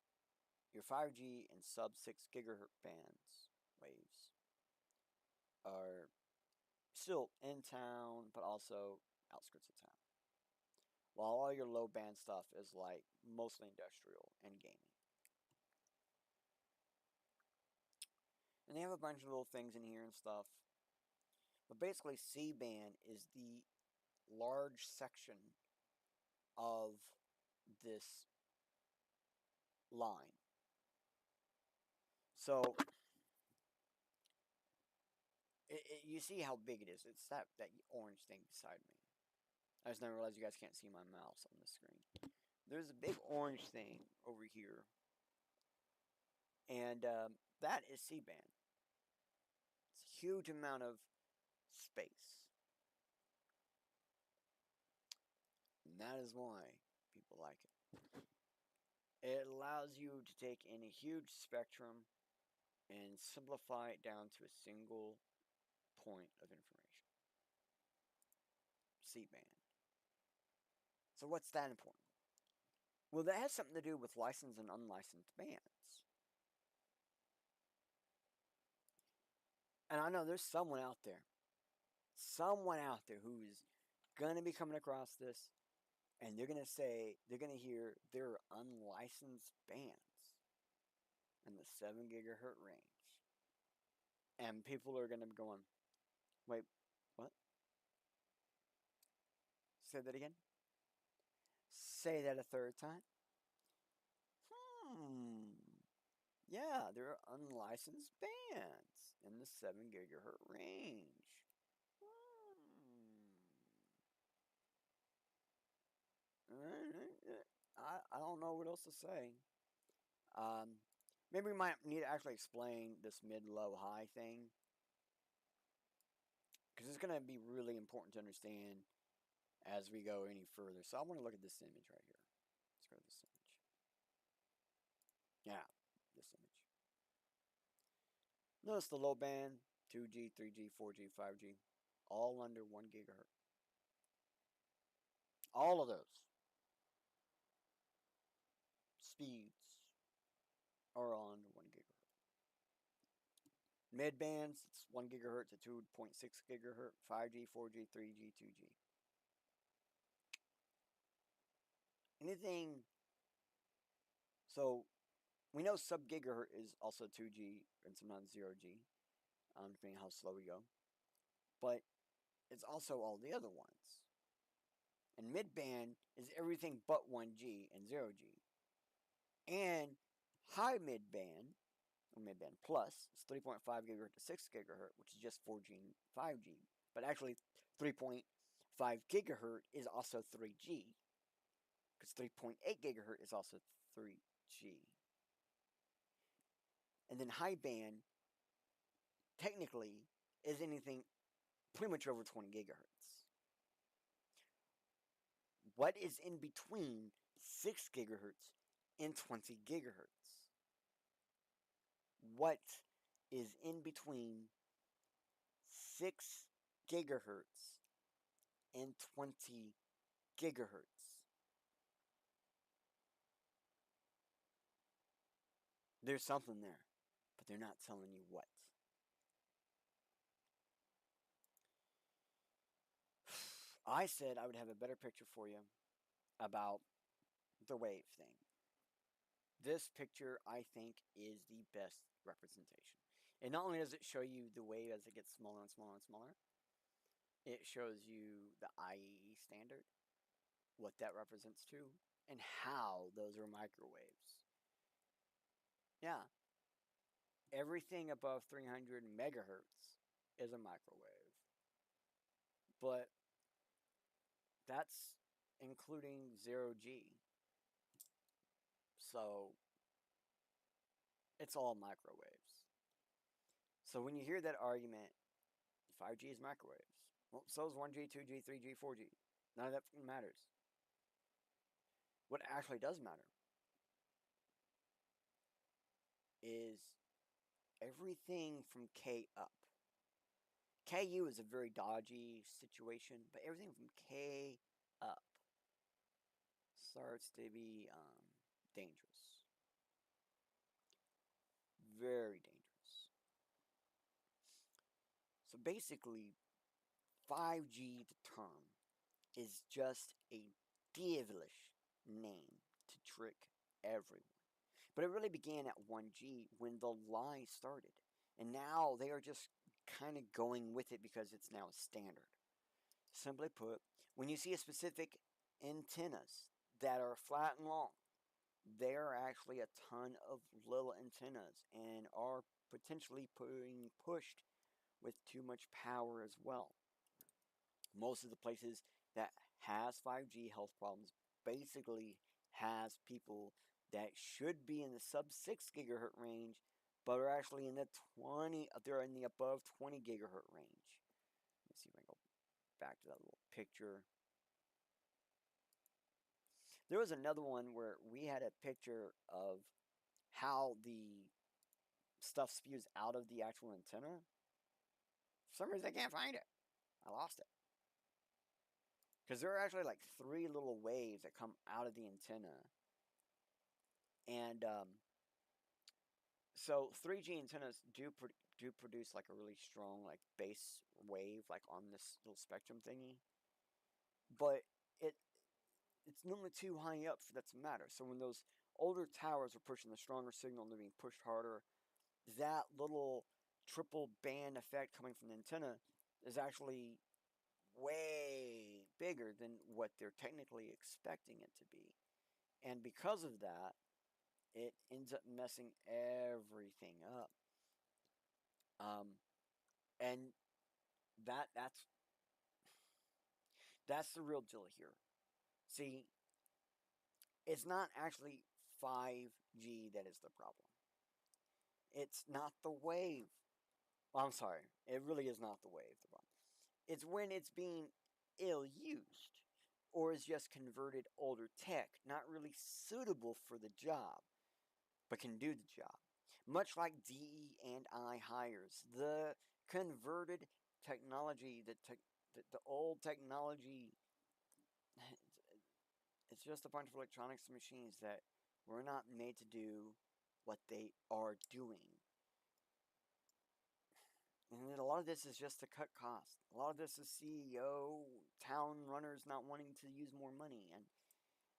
your 5G and sub 6 gigahertz bands waves are still in town, but also outskirts of town. While all your low band stuff is like mostly industrial and gaming. And they have a bunch of little things in here and stuff. But basically, C band is the large section of this line. So you see how big it is. It's that orange thing beside me. I just never realized you guys can't see my mouse on the screen. There's a big orange thing over here, and that is C band. It's a huge amount of space, and that is why people like it. It allows you to take in a huge spectrum and simplify it down to a single point of information. C band. So what's that important? Well, that has something to do with licensed and unlicensed bands. And I know there's someone out there who's going to be coming across this, and they're going to say, they're going to hear there are unlicensed bands in the 7 gigahertz range. And people are going to be going, wait, what? Say that again? Say that a third time? Yeah, there are unlicensed bands in the 7 gigahertz range. I don't know what else to say. Um, Maybe we might need to actually explain this mid, low, high thing. Because it's going to be really important to understand as we go any further. So I want to look at this image right here. Let's go to this image. Yeah, this image. Notice the low band, 2G, 3G, 4G, 5G, all under 1 gigahertz. All of those speeds are on 1 gigahertz. Mid bands, it's 1 gigahertz to 2.6 gigahertz, 5G, 4G, 3G, 2G. Anything, so we know sub gigahertz is also 2G and sometimes 0G, depending on how slow we go. But it's also all the other ones. And mid band is everything but 1G and 0G. And high mid band, or mid band plus, is 3.5 gigahertz to 6 gigahertz, which is just 4G and 5G. But actually, 3.5 gigahertz is also 3G, because 3.8 gigahertz is also 3G. And then high band, technically, is anything pretty much over 20 gigahertz. What is in between 6 gigahertz and 20 gigahertz? What is in between 6 gigahertz and 20 gigahertz? There's something there, but they're not telling you what. I said I would have a better picture for you about the wave thing. This picture, I think, is the best representation. And not only does it show you the wave as it gets smaller and smaller and smaller, it shows you the IEE standard, what that represents to, and how those are microwaves. Yeah, everything above 300 megahertz is a microwave. But that's including 0G. So it's all microwaves. So when you hear that argument, 5G is microwaves. Well, so is 1G, 2G, 3G, 4G. None of that matters. What actually does matter is everything from K up. KU is a very dodgy situation, but everything from K up starts to be dangerous. Very dangerous. So basically, 5G, the term, is just a devilish name to trick everyone. But it really began at 1G when the lie started. And now they are just kind of going with it because it's now a standard. Simply put, when you see a specific antennas that are flat and long, there are actually a ton of little antennas and are potentially being pushed with too much power as well. Most of the places that has 5G health problems basically has people that should be in the sub 6 gigahertz range but are actually in the 20, they're in the above 20 gigahertz range. Let's see if I can go back to that little picture. There was another one where we had a picture of how the stuff spews out of the actual antenna. For some reason I can't find it. I lost it. Because there are actually like 3 little waves that come out of the antenna. And so 3G antennas do produce like a really strong like bass wave like on this little spectrum thingy. But it's normally too high up for that to matter. So when those older towers are pushing the stronger signal and they're being pushed harder, that little triple band effect coming from the antenna is actually way bigger than what they're technically expecting it to be. And because of that, it ends up messing everything up. And that's the real deal here. See, it's not actually 5G that is the problem. It's not the wave. Well, I'm sorry. It really is not the wave the problem. It's when it's being ill used or is just converted older tech, not really suitable for the job, but can do the job. Much like DE and I hires, the converted technology, the old technology, it's just a bunch of electronics and machines that were not made to do what they are doing. And a lot of this is just to cut costs. A lot of this is CEO, town runners not wanting to use more money. And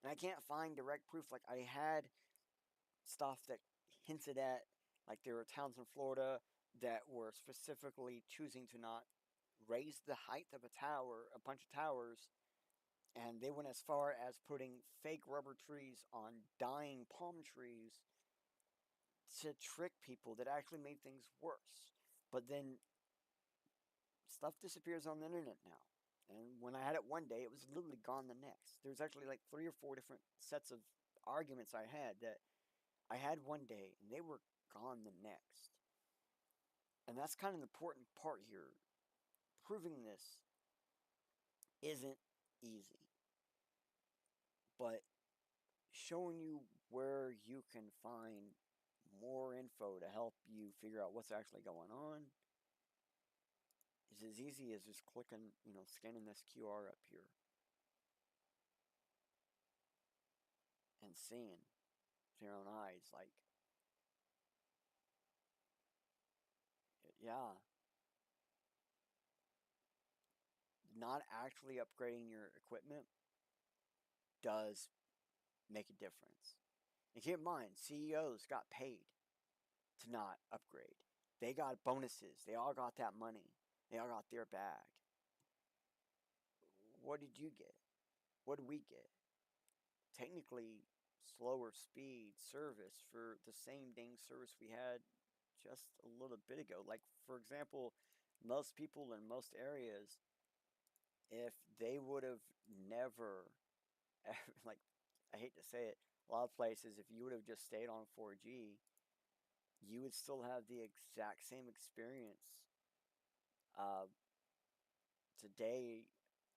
I can't find direct proof. Like, I had stuff that hinted at, like, there were towns in Florida that were specifically choosing to not raise the height of a tower, a bunch of towers, and they went as far as putting fake rubber trees on dying palm trees to trick people that actually made things worse. But then stuff disappears on the internet now. And when I had it one day, it was literally gone the next. There's actually like 3 or 4 different sets of arguments I had that I had one day, and they were gone the next. And that's kind of the important part here. Proving this isn't easy. But showing you where you can find more info to help you figure out what's actually going on is as easy as just clicking, scanning this QR up here and seeing with your own eyes, like, yeah, not actually upgrading your equipment does make a difference. And keep in mind, CEOs got paid to not upgrade. They got bonuses. They all got that money. They all got their bag. What did you get? What did we get? Technically, slower speed service for the same dang service we had just a little bit ago. Like, for example, most people in most areas, if they would have never, like, I hate to say it, a lot of places, if you would have just stayed on 4G, you would still have the exact same experience uh, today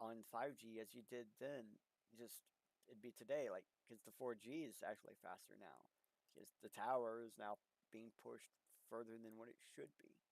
on 5G as you did then. Just it'd be today, like, because the 4G is actually faster now, because the tower is now being pushed further than what it should be.